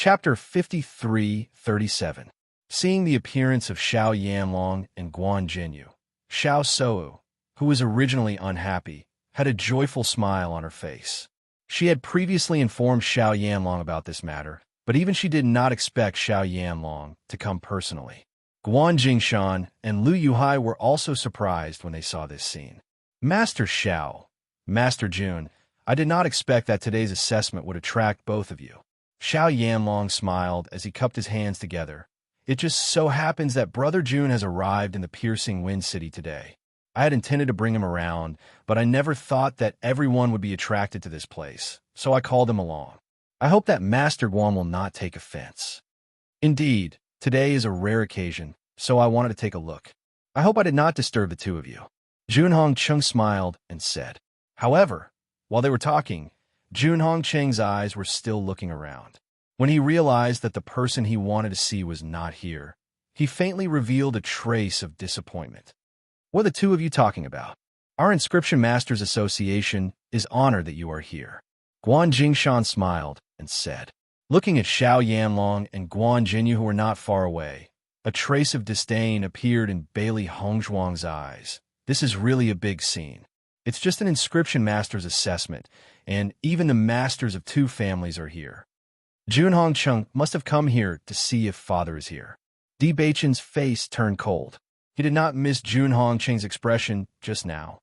Chapter 53-37. Seeing the appearance of Xiao Yanlong and Guan Jinyu, Xiao Sou, who was originally unhappy, had a joyful smile on her face. She had previously informed Xiao Yanlong about this matter, but even she did not expect Xiao Yanlong to come personally. Guan Jingshan and Lu Yuhai were also surprised when they saw this scene. Master Xiao, Master Jun, I did not expect that today's assessment would attract both of you. Xiao Yanlong smiled as he cupped his hands together. It just so happens that Brother Jun has arrived in the Piercing Wind City today. I had intended to bring him around, but I never thought that everyone would be attracted to this place, so I called him along. I hope that Master Guan will not take offense. Indeed, today is a rare occasion, so I wanted to take a look. I hope I did not disturb the two of you. Junhong Cheng smiled and said. However, while they were talking, Junhong Cheng's eyes were still looking around. When he realized that the person he wanted to see was not here, he faintly revealed a trace of disappointment. What are the two of you talking about? Our Inscription Masters Association is honored that you are here. Guan Jingshan smiled and said. Looking at Xiao Yanlong and Guan Jinyu, who were not far away, a trace of disdain appeared in Bailey Hongzhuang's eyes. This is really a big scene. It's just an Inscription Master's assessment, and even the masters of two families are here. Junhong Cheng must have come here to see if father is here. Di Beichen's face turned cold. He did not miss Junhong Cheng's expression just now.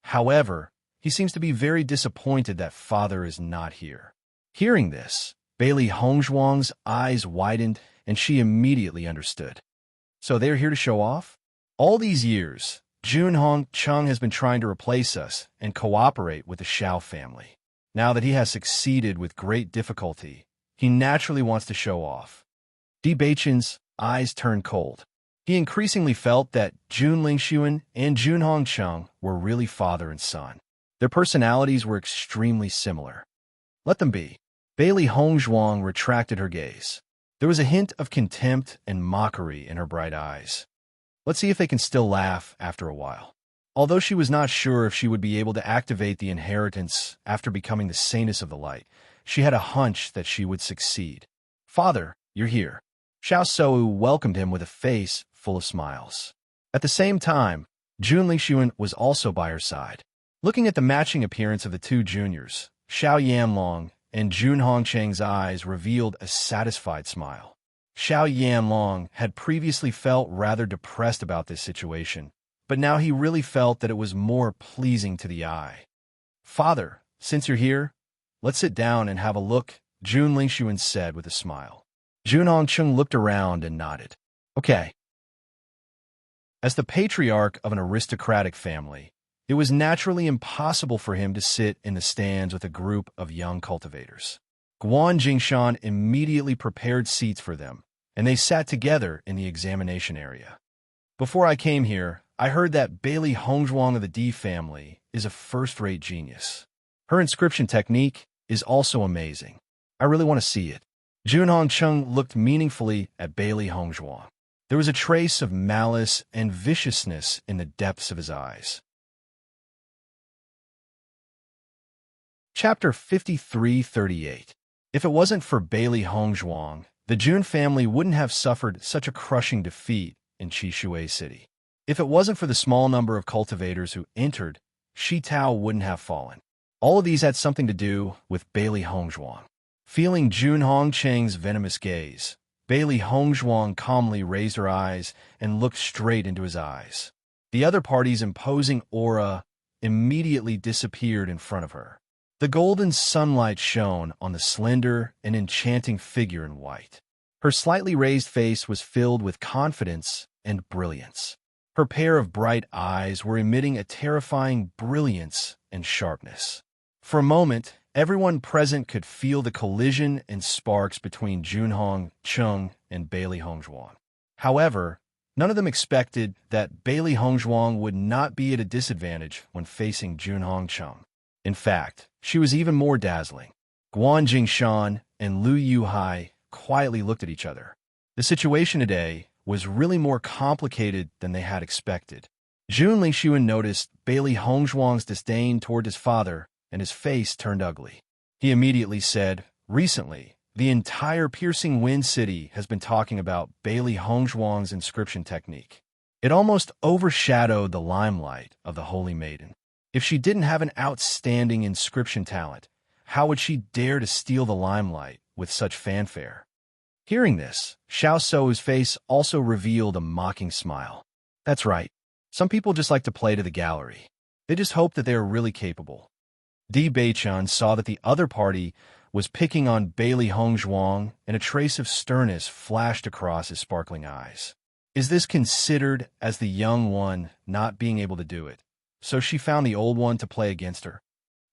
However, he seems to be very disappointed that father is not here. Hearing this, Bailey Hongzhuang's eyes widened, and she immediately understood. So they're here to show off? All these years, Junhong Cheng has been trying to replace us and cooperate with the Xiao family. Now that he has succeeded with great difficulty, he naturally wants to show off. Di Beichen's eyes turned cold. He increasingly felt that Jun Lingxuan and Junhong Cheng were really father and son. Their personalities were extremely similar. Let them be. Bailey Hongzhuang retracted her gaze. There was a hint of contempt and mockery in her bright eyes. Let's see if they can still laugh after a while. Although she was not sure if she would be able to activate the inheritance after becoming the Saintess of the Light, she had a hunch that she would succeed. Father, you're here. Xiao Sou welcomed him with a face full of smiles. At the same time, Jun Lingxuan was also by her side. Looking at the matching appearance of the two juniors, Xiao Yanlong and Junhong Cheng's eyes revealed a satisfied smile. Xiao Yanlong had previously felt rather depressed about this situation, but now he really felt that it was more pleasing to the eye. Father, since you're here, let's sit down and have a look, Jun Lingxuan said with a smile. Junhong Cheng looked around and nodded. Okay. As the patriarch of an aristocratic family, it was naturally impossible for him to sit in the stands with a group of young cultivators. Guan Jingshan immediately prepared seats for them, and they sat together in the examination area. Before I came here, I heard that Bailey Hongzhuang of the Di family is a first-rate genius. Her inscription technique is also amazing. I really want to see it. Junhong Cheng looked meaningfully at Bailey Hongzhuang. There was a trace of malice and viciousness in the depths of his eyes. Chapter 53-38. If it wasn't for Bailey Hongzhuang, the Jun family wouldn't have suffered such a crushing defeat in Qishui City. If it wasn't for the small number of cultivators who entered, Shi Tao wouldn't have fallen. All of these had something to do with Bailey Hongzhuang. Feeling Junhong Cheng's venomous gaze, Bailey Hongzhuang calmly raised her eyes and looked straight into his eyes. The other party's imposing aura immediately disappeared in front of her. The golden sunlight shone on the slender and enchanting figure in white. Her slightly raised face was filled with confidence and brilliance. Her pair of bright eyes were emitting a terrifying brilliance and sharpness. For a moment, everyone present could feel the collision and sparks between Junhong Cheng and Bailey Hongzhuang. However, none of them expected that Bailey Hongzhuang would not be at a disadvantage when facing Junhong Cheng. In fact, she was even more dazzling. Guan Jingshan and Lu Yuhai quietly looked at each other. The situation today was really more complicated than they had expected. Jun Lingxuan noticed Bailey Hongzhuang's disdain toward his father, and his face turned ugly. He immediately said, "Recently, The entire Piercing Wind City has been talking about Bailey Hongzhuang's inscription technique. It almost overshadowed the limelight of the Holy Maiden. If she didn't have an outstanding inscription talent, how would she dare to steal the limelight with such fanfare? Hearing this, Xiao Sou's face also revealed a mocking smile. That's right. Some people just like to play to the gallery. They just hope that they are really capable. Di Beichun saw that the other party was picking on Bailey Hongzhuang, and a trace of sternness flashed across his sparkling eyes. Is this considered as the young one not being able to do it? So she found the old one to play against her?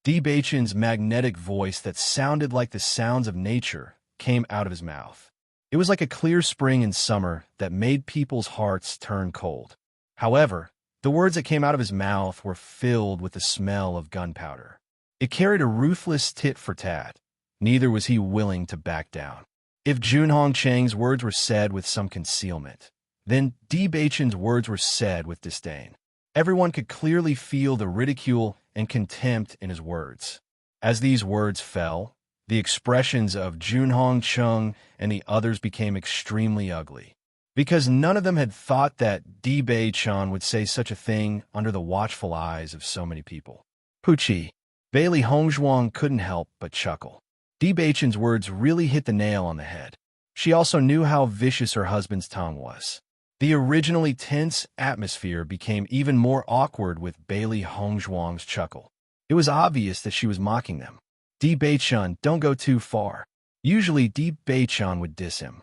Di Beichun's magnetic voice that sounded like the sounds of nature came out of his mouth. It was like a clear spring in summer that made people's hearts turn cold. However, the words that came out of his mouth were filled with the smell of gunpowder. It carried a ruthless tit-for-tat. Neither was he willing to back down. If Junhong Cheng's words were said with some concealment, then Di Beichun's words were said with disdain. Everyone could clearly feel the ridicule and contempt in his words. As these words fell, the expressions of Junhong Cheng and the others became extremely ugly, because none of them had thought that Di Beichun would say such a thing under the watchful eyes of so many people. Puchi, Bailey Hongzhuang couldn't help but chuckle. Di Beichun's words really hit the nail on the head. She also knew how vicious her husband's tongue was. The originally tense atmosphere became even more awkward with Bailey Hongzhuang's chuckle. It was obvious that she was mocking them. Di Beichun, don't go too far. Usually Di Beichun would diss him.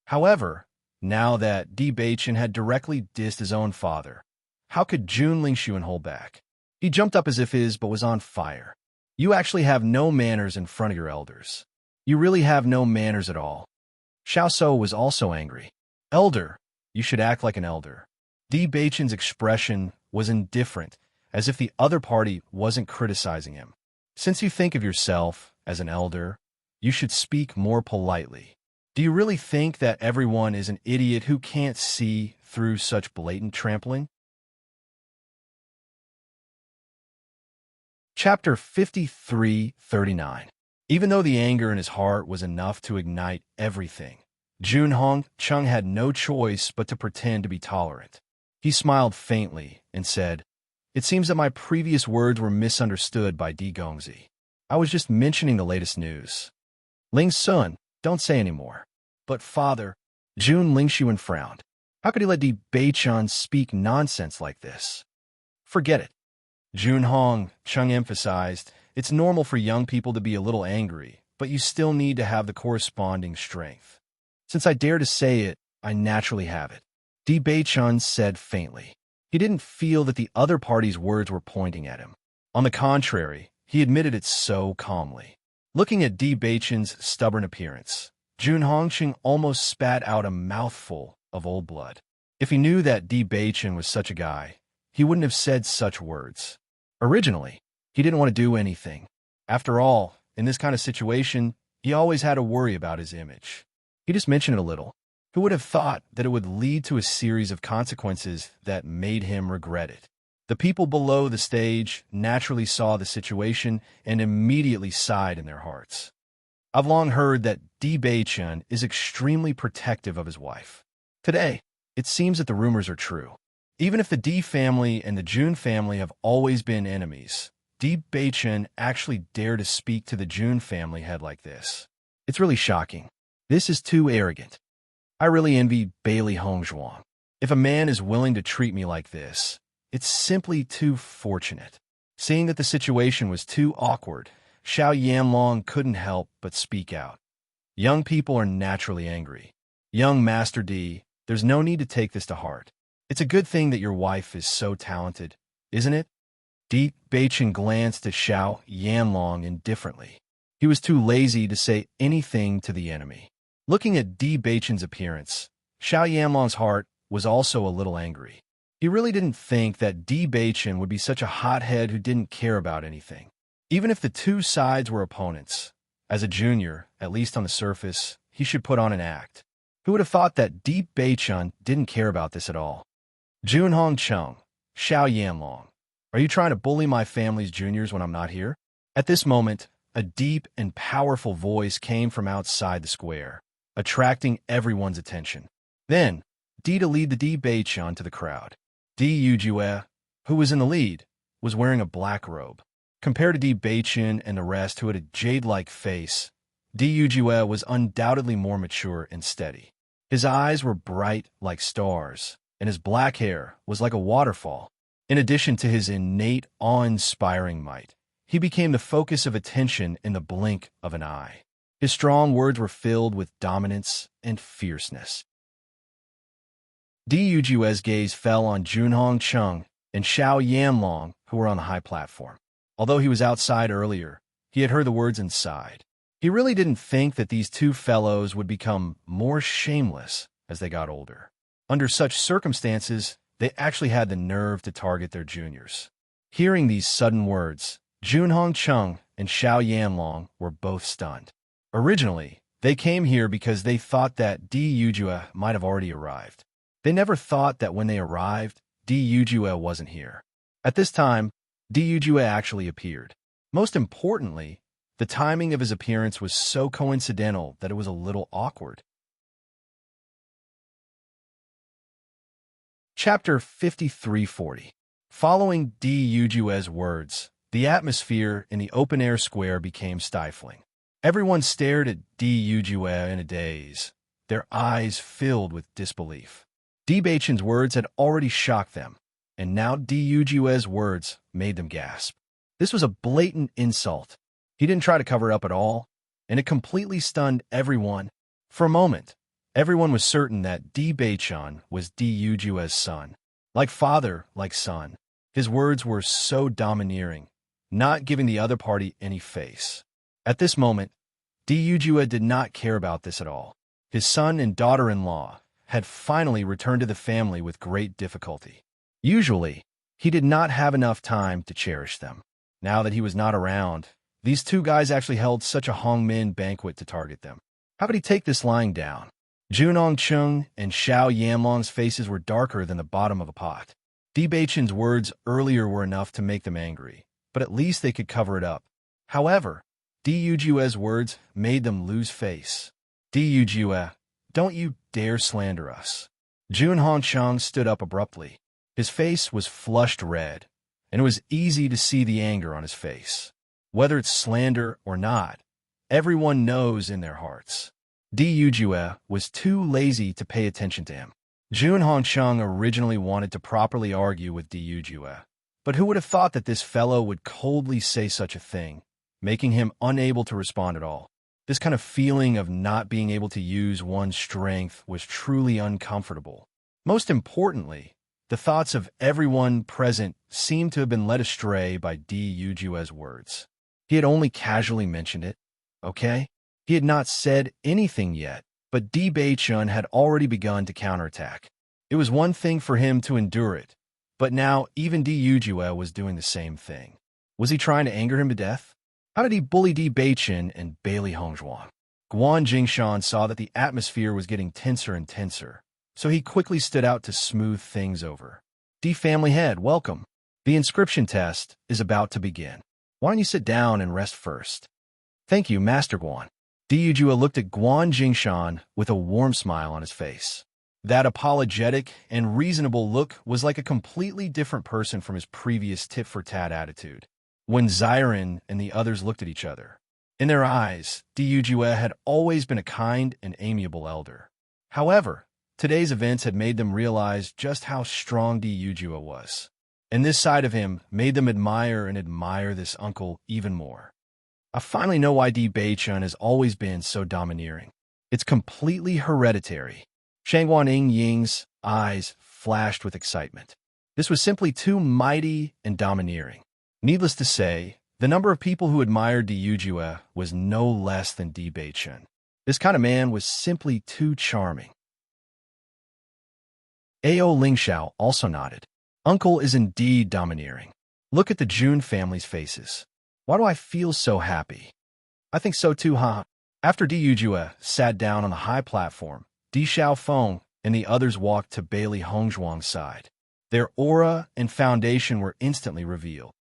However, now that Di Beichun had directly dissed his own father, how could Jun Lingxuan hold back? He jumped up as if his butt was on fire. You actually have no manners in front of your elders. You really have no manners at all. Xiao Sou was also angry. Elder, you should act like an elder. Di Beichun's expression was indifferent, as if the other party wasn't criticizing him. Since you think of yourself as an elder, you should speak more politely. Do you really think that everyone is an idiot who can't see through such blatant trampling? Chapter 53-39. Even though the anger in his heart was enough to ignite everything, Junhong Cheng had no choice but to pretend to be tolerant. He smiled faintly and said, "It seems that my previous words were misunderstood by Di Gongzi. I was just mentioning the latest news." "Ling Sun, don't say any more." "But father," Jun Lingxuan frowned. How could he let Di Beichun speak nonsense like this? "Forget it." Junhong Cheng emphasized, "It's normal for young people to be a little angry, but you still need to have the corresponding strength. Since I dare to say it, I naturally have it." Di Beichun said faintly. He didn't feel that the other party's words were pointing at him. On the contrary, he admitted it so calmly. Looking at Di Beichun's stubborn appearance, Junhong Cheng almost spat out a mouthful of old blood. If he knew that Di Beichun was such a guy, he wouldn't have said such words. Originally, he didn't want to do anything. After all, in this kind of situation, he always had to worry about his image. He just mentioned it a little. Who would have thought that it would lead to a series of consequences that made him regret it? The people below the stage naturally saw the situation and immediately sighed in their hearts. I've long heard that Di Beichun is extremely protective of his wife. Today, it seems that the rumors are true. Even if the Di family and the Jun family have always been enemies, Di Beichun actually dared to speak to the Jun family head like this. It's really shocking. This is too arrogant. I really envy Bailey Hongzhuang. If a man is willing to treat me like this, it's simply too fortunate. Seeing that the situation was too awkward, Xiao Yanlong couldn't help but speak out. Young people are naturally angry. Young Master Di, there's no need to take this to heart. It's a good thing that your wife is so talented, isn't it? Di Beichun glanced at Xiao Yanlong indifferently. He was too lazy to say anything to the enemy. Looking at Di Beichun's appearance, Xiao Yanlong's heart was also a little angry. He really didn't think that Di Beichun would be such a hothead who didn't care about anything. Even if the two sides were opponents, as a junior, at least on the surface, he should put on an act. Who would have thought that Di Beichun didn't care about this at all? Junhong Cheng, Xiao Yanlong, are you trying to bully my family's juniors when I'm not here? At this moment, a deep and powerful voice came from outside the square, attracting everyone's attention. Then, Di to lead the Di Beichon to the crowd. Di Yujue, who was in the lead, was wearing a black robe. Compared to Di Beichon and the rest who had a jade-like face, Di Yujue was undoubtedly more mature and steady. His eyes were bright like stars, and his black hair was like a waterfall. In addition to his innate, awe-inspiring might, he became the focus of attention in the blink of an eye. His strong words were filled with dominance and fierceness. Di Yujue's gaze fell on Junhong Chung and Xiao Yanlong, who were on the high platform. Although he was outside earlier, he had heard the words inside. He really didn't think that these two fellows would become more shameless as they got older. Under such circumstances, they actually had the nerve to target their juniors. Hearing these sudden words, Junhong Chung and Xiao Yanlong were both stunned. Originally, they came here because they thought that Di Yujue might have already arrived. They never thought that when they arrived, Di Yujue wasn't here. At this time, Di Yujue actually appeared. Most importantly, the timing of his appearance was so coincidental that it was a little awkward. Chapter 5340. Following Di Yujue's words, the atmosphere in the open-air square became stifling. Everyone stared at Di Yujue in a daze, their eyes filled with disbelief. Di Beichon's words had already shocked them, and now Di Yujue's words made them gasp. This was a blatant insult. He didn't try to cover it up at all, and it completely stunned everyone. For a moment, everyone was certain that Di Beichon was Di Yujue's son. Like father, like son. His words were so domineering, not giving the other party any face. At this moment, Di Yujue did not care about this at all. His son and daughter-in-law had finally returned to the family with great difficulty. Usually, he did not have enough time to cherish them. Now that he was not around, these two guys actually held such a Hongmin banquet to target them. How could he take this lying down? Junhong Chung and Xiao Yanlong's faces were darker than the bottom of a pot. Di Beichon's words earlier were enough to make them angry, but at least they could cover it up. However, Di Yujue's words made them lose face. Di Yujue, don't you dare slander us. Junhong Chung stood up abruptly. His face was flushed red, and it was easy to see the anger on his face. Whether it's slander or not, everyone knows in their hearts. Di Yujue was too lazy to pay attention to him. Junhong Chung originally wanted to properly argue with Di Yujue, but who would have thought that this fellow would coldly say such a thing, making him unable to respond at all. This kind of feeling of not being able to use one's strength was truly uncomfortable. Most importantly, the thoughts of everyone present seemed to have been led astray by Di Yujue's words. He had only casually mentioned it, okay? He had not said anything yet, but Di Beichon had already begun to counterattack. It was one thing for him to endure it, but now even Di Yujue was doing the same thing. Was he trying to anger him to death? How did he bully Di Beichon and Bailey Hongzhuang? Guan Jingshan saw that the atmosphere was getting tenser and tenser, so he quickly stood out to smooth things over. Di Family Head, welcome. The inscription test is about to begin. Why don't you sit down and rest first? Thank you, Master Guan. Di Yujue looked at Guan Jingshan with a warm smile on his face. That apologetic and reasonable look was like a completely different person from his previous tit-for-tat attitude. When Xiren and the others looked at each other, in their eyes, Di Yujue had always been a kind and amiable elder. However, today's events had made them realize just how strong Di Yujue was, and this side of him made them admire this uncle even more. I finally know why Di Beichon has always been so domineering. It's completely hereditary. Shangguan Ying's eyes flashed with excitement. This was simply too mighty and domineering. Needless to say, the number of people who admired Di Yujue was no less than Di Beichon. This kind of man was simply too charming. Ao Lingxiao also nodded. Uncle is indeed domineering. Look at the Jun family's faces. Why do I feel so happy? I think so too, huh? After Di Yujue sat down on the high platform, Di Xiaofeng and the others walked to Bailey Hongzhuang's side. Their aura and foundation were instantly revealed.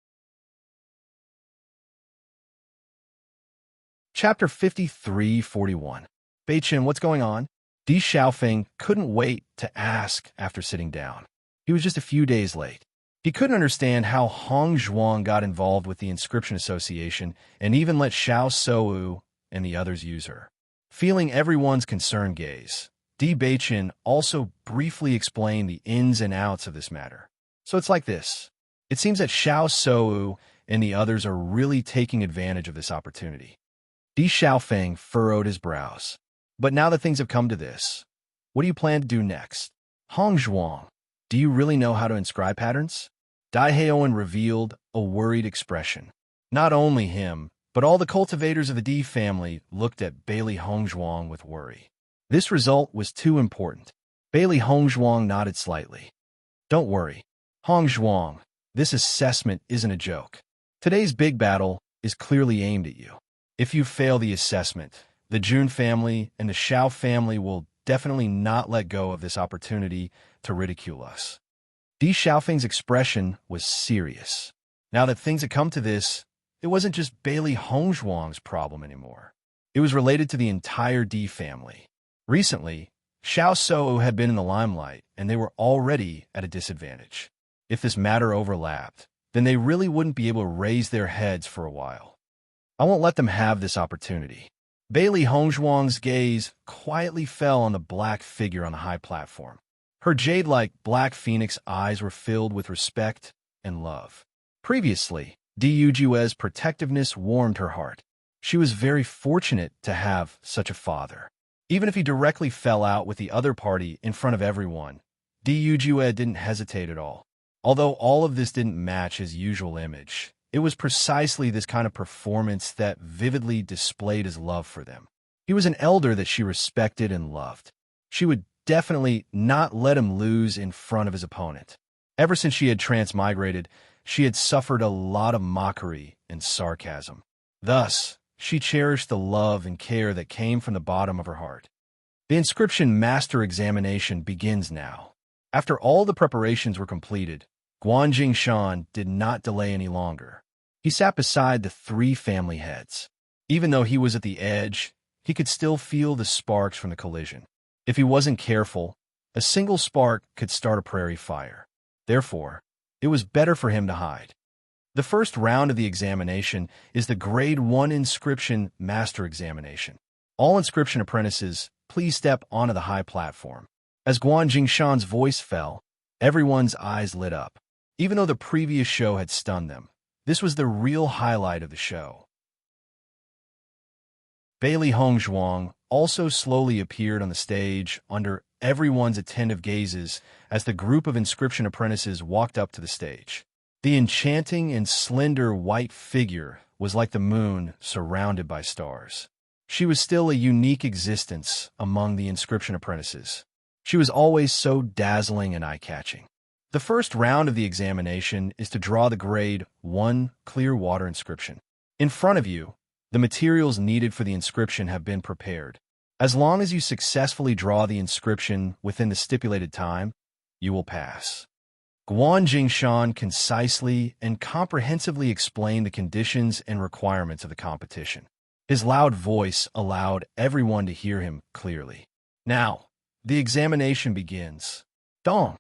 Chapter 5341. Beichin, what's going on? Di Xiaofeng couldn't wait to ask after sitting down. He was just a few days late. He couldn't understand how Hong Zhuang got involved with the Inscription Association and even let Xiao Sou and the others use her. Feeling everyone's concerned gaze, Di Beichin also briefly explained the ins and outs of this matter. So it's like this. It seems that Xiao Sou and the others are really taking advantage of this opportunity. Di Xiaofeng furrowed his brows. But now that things have come to this, what do you plan to do next? Hong Zhuang, do you really know how to inscribe patterns? Dai Haowen revealed a worried expression. Not only him, but all the cultivators of the Di family looked at Bailey Hong Zhuang with worry. This result was too important. Bailey Hong Zhuang nodded slightly. Don't worry, Hong Zhuang, this assessment isn't a joke. Today's big battle is clearly aimed at you. If you fail the assessment, the Jun family and the Xiao family will definitely not let go of this opportunity to ridicule us. Di Xiaofeng's expression was serious. Now that things had come to this, it wasn't just Bailey Hong Zhuang's problem anymore. It was related to the entire Di family. Recently, Xiao Sou had been in the limelight, and they were already at a disadvantage. If this matter overlapped, then they really wouldn't be able to raise their heads for a while. I won't let them have this opportunity. Bailey Hong Zhuang's gaze quietly fell on the black figure on the high platform. Her jade-like black phoenix eyes were filled with respect and love. Previously, Di Yujue's protectiveness warmed her heart. She was very fortunate to have such a father. Even if he directly fell out with the other party in front of everyone, Di Yujue didn't hesitate at all. Although all of this didn't match his usual image, it was precisely this kind of performance that vividly displayed his love for them. He was an elder that she respected and loved. She would definitely not let him lose in front of his opponent. Ever since she had transmigrated, she had suffered a lot of mockery and sarcasm. Thus, she cherished the love and care that came from the bottom of her heart. The inscription master examination begins now. After all the preparations were completed, Guan Jingshan did not delay any longer. He sat beside the three family heads. Even though he was at the edge, he could still feel the sparks from the collision. If he wasn't careful, a single spark could start a prairie fire. Therefore, it was better for him to hide. The first round of the examination is the Grade 1 Inscription Master Examination. All inscription apprentices, please step onto the high platform. As Guan Jingshan's voice fell, everyone's eyes lit up. Even though the previous show had stunned them, this was the real highlight of the show. Bailey Hong Zhuang also slowly appeared on the stage under everyone's attentive gazes as the group of inscription apprentices walked up to the stage. The enchanting and slender white figure was like the moon surrounded by stars. She was still a unique existence among the inscription apprentices. She was always so dazzling and eye-catching. The first round of the examination is to draw the Grade 1 Clear Water Inscription. In front of you, the materials needed for the inscription have been prepared. As long as you successfully draw the inscription within the stipulated time, you will pass. Guan Jingshan concisely and comprehensively explained the conditions and requirements of the competition. His loud voice allowed everyone to hear him clearly. Now, the examination begins. Dong.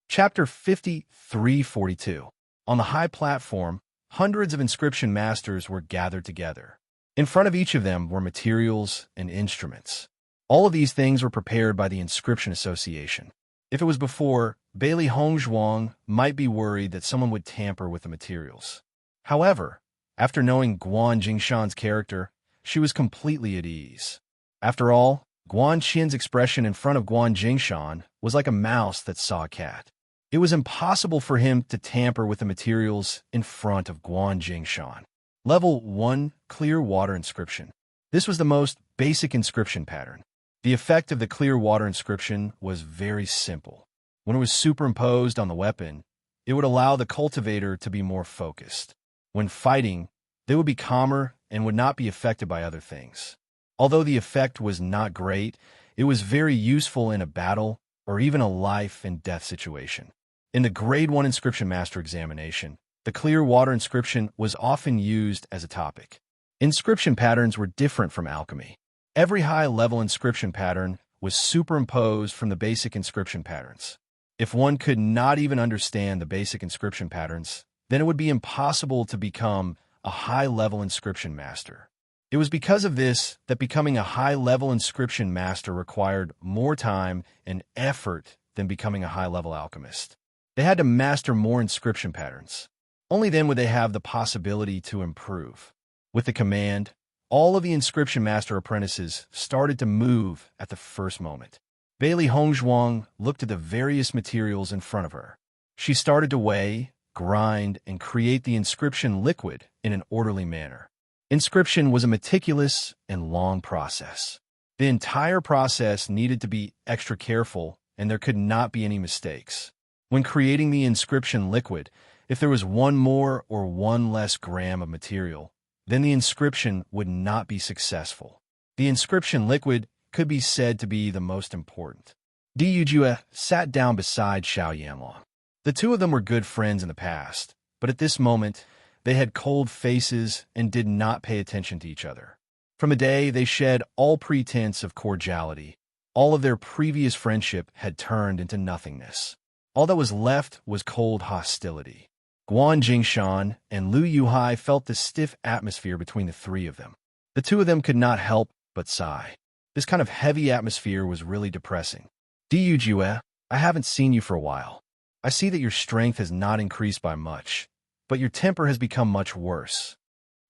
Chapter 5342. On the high platform, hundreds of inscription masters were gathered together. In front of each of them were materials and instruments. All of these things were prepared by the Inscription Association. If it was before, Bailey Hong Zhuang might be worried that someone would tamper with the materials. However, after knowing Guan Jingshan's character, she was completely at ease. After all, Guan Qin's expression in front of Guan Jingshan was like a mouse that saw a cat. It was impossible for him to tamper with the materials in front of Guan Jingshan. Level 1 Clear Water Inscription. This was the most basic inscription pattern. The effect of the clear water inscription was very simple. When it was superimposed on the weapon, it would allow the cultivator to be more focused. When fighting, they would be calmer and would not be affected by other things. Although the effect was not great, it was very useful in a battle or even a life and death situation. In the Grade 1 Inscription Master Examination, the clear water inscription was often used as a topic. Inscription patterns were different from alchemy. Every high-level inscription pattern was superimposed from the basic inscription patterns. If one could not even understand the basic inscription patterns, then it would be impossible to become a high-level inscription master. It was because of this that becoming a high-level inscription master required more time and effort than becoming a high-level alchemist. They had to master more inscription patterns. Only then would they have the possibility to improve. With the command, all of the inscription master apprentices started to move at the first moment. Bailey Hongzhuang looked at the various materials in front of her. She started to weigh, grind, and create the inscription liquid in an orderly manner. Inscription was a meticulous and long process. The entire process needed to be extra careful, and there could not be any mistakes. When creating the inscription liquid, if there was one more or one less gram of material, then the inscription would not be successful. The inscription liquid could be said to be the most important. Di Yujue sat down beside Xiao Yanlong. The two of them were good friends in the past, but at this moment, they had cold faces and did not pay attention to each other. From a day, they shed all pretense of cordiality. All of their previous friendship had turned into nothingness. All that was left was cold hostility. Guan Jingshan and Lu Yuhai felt the stiff atmosphere between the three of them. The two of them could not help but sigh. This kind of heavy atmosphere was really depressing. Di Yujue, I haven't seen you for a while. I see that your strength has not increased by much, but your temper has become much worse.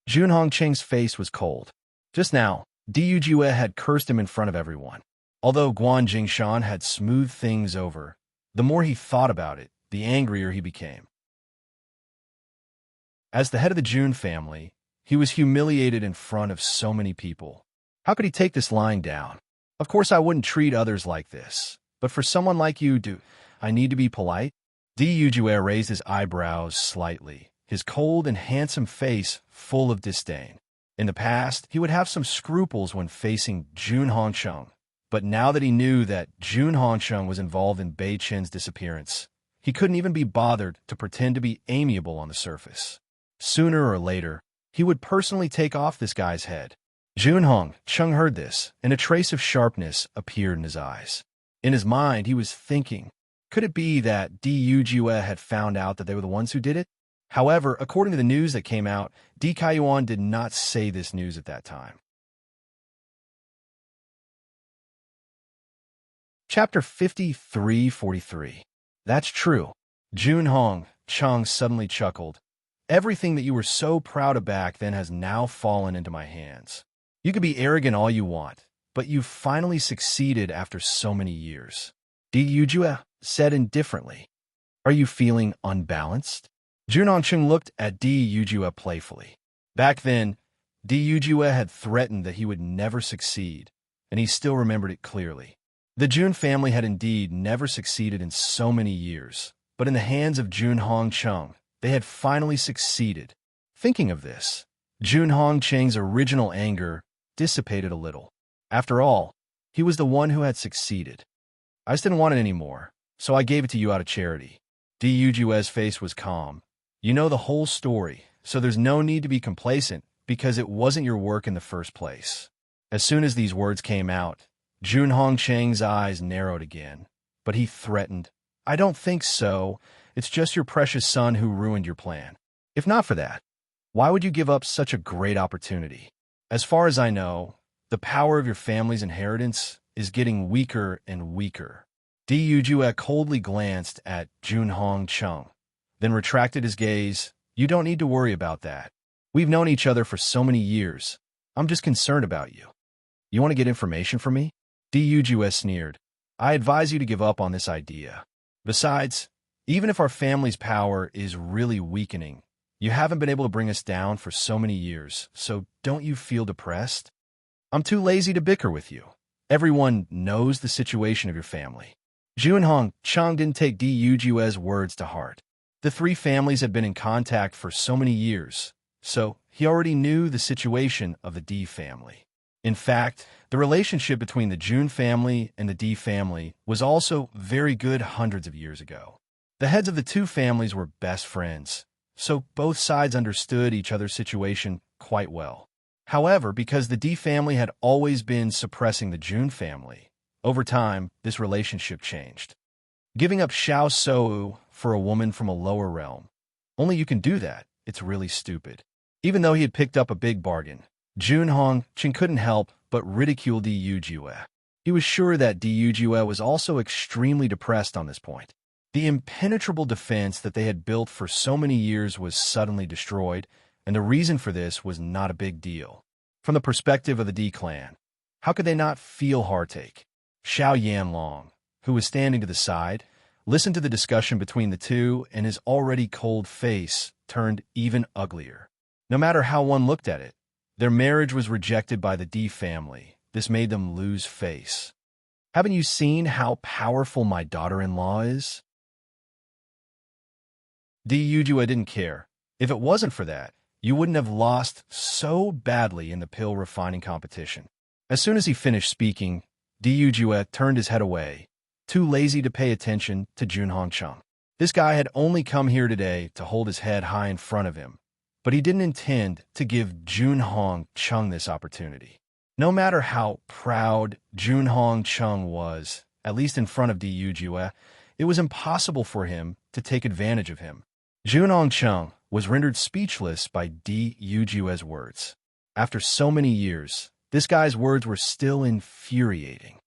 Jun Hongcheng's face was cold. Just now, Di Yujue had cursed him in front of everyone. Although Guan Jingshan had smoothed things over, the more he thought about it, the angrier he became. As the head of the Jun family, he was humiliated in front of so many people. How could he take this lying down? Of course I wouldn't treat others like this, but for someone like you, do I need to be polite? Di Yujue raised his eyebrows slightly, his cold and handsome face full of disdain. In the past, he would have some scruples when facing Jun Hongcheng, but now that he knew that Jun Hongcheng was involved in Bei Chen's disappearance, he couldn't even be bothered to pretend to be amiable on the surface. Sooner or later, he would personally take off this guy's head. Jun Hongcheng heard this, and a trace of sharpness appeared in his eyes. In his mind, he was thinking, could it be that Di Yujue had found out that they were the ones who did it? However, according to the news that came out, Di Kaiyuan did not say this news at that time. Chapter 53:43. That's true. Jun Hongcheng suddenly chuckled. Everything that you were so proud of back then has now fallen into my hands. You could be arrogant all you want, but you've finally succeeded after so many years. Di Yujue said indifferently. Are you feeling unbalanced? Jun Hongcheng looked at Di Yujue playfully. Back then, Di Yujue had threatened that he would never succeed, and he still remembered it clearly. The Jun family had indeed never succeeded in so many years, but in the hands of Jun Hongcheng, they had finally succeeded. Thinking of this, Jun Hongcheng's original anger dissipated a little. After all, he was the one who had succeeded. I just didn't want it anymore, so I gave it to you out of charity. Di Yujue's face was calm. You know the whole story, so there's no need to be complacent because it wasn't your work in the first place. As soon as these words came out, Jun Hongcheng's eyes narrowed again, but he threatened, I don't think so. It's just your precious son who ruined your plan. If not for that, why would you give up such a great opportunity? As far as I know, the power of your family's inheritance is getting weaker and weaker. Di Yujue coldly glanced at Jun Hongcheng, then retracted his gaze. You don't need to worry about that. We've known each other for so many years. I'm just concerned about you. You want to get information from me? Di Yujue sneered. I advise you to give up on this idea. Besides, even if our family's power is really weakening, you haven't been able to bring us down for so many years, so don't you feel depressed? I'm too lazy to bicker with you. Everyone knows the situation of your family. Jun Hongcheng didn't take Di Yujue's words to heart. The three families had been in contact for so many years, so he already knew the situation of the Di family. In fact, the relationship between the Jun family and the Di family was also very good hundreds of years ago. The heads of the two families were best friends, so both sides understood each other's situation quite well. However, because the D family had always been suppressing the Jun family, over time, this relationship changed. Giving up Xiao Sou for a woman from a lower realm. Only you can do that. It's really stupid. Even though he had picked up a big bargain, Jun Hongqing couldn't help but ridicule Du Jue. He was sure that Du Jue was also extremely depressed on this point. The impenetrable defense that they had built for so many years was suddenly destroyed, and the reason for this was not a big deal. From the perspective of the D clan, how could they not feel heartache? Xiao Yanlong, who was standing to the side, listened to the discussion between the two, and his already cold face turned even uglier. No matter how one looked at it, their marriage was rejected by the D family. This made them lose face. Haven't you seen how powerful my daughter-in-law is? Du Jue didn't care. If it wasn't for that, you wouldn't have lost so badly in the pill refining competition. As soon as he finished speaking, Du Jue turned his head away, too lazy to pay attention to Jun Hongqing. This guy had only come here today to hold his head high in front of him, but he didn't intend to give Jun Hongqing this opportunity. No matter how proud Jun Hongqing was, at least in front of Du Jue, it was impossible for him to take advantage of him. Jun Hongqing was rendered speechless by Du Jue's words. After so many years, this guy's words were still infuriating.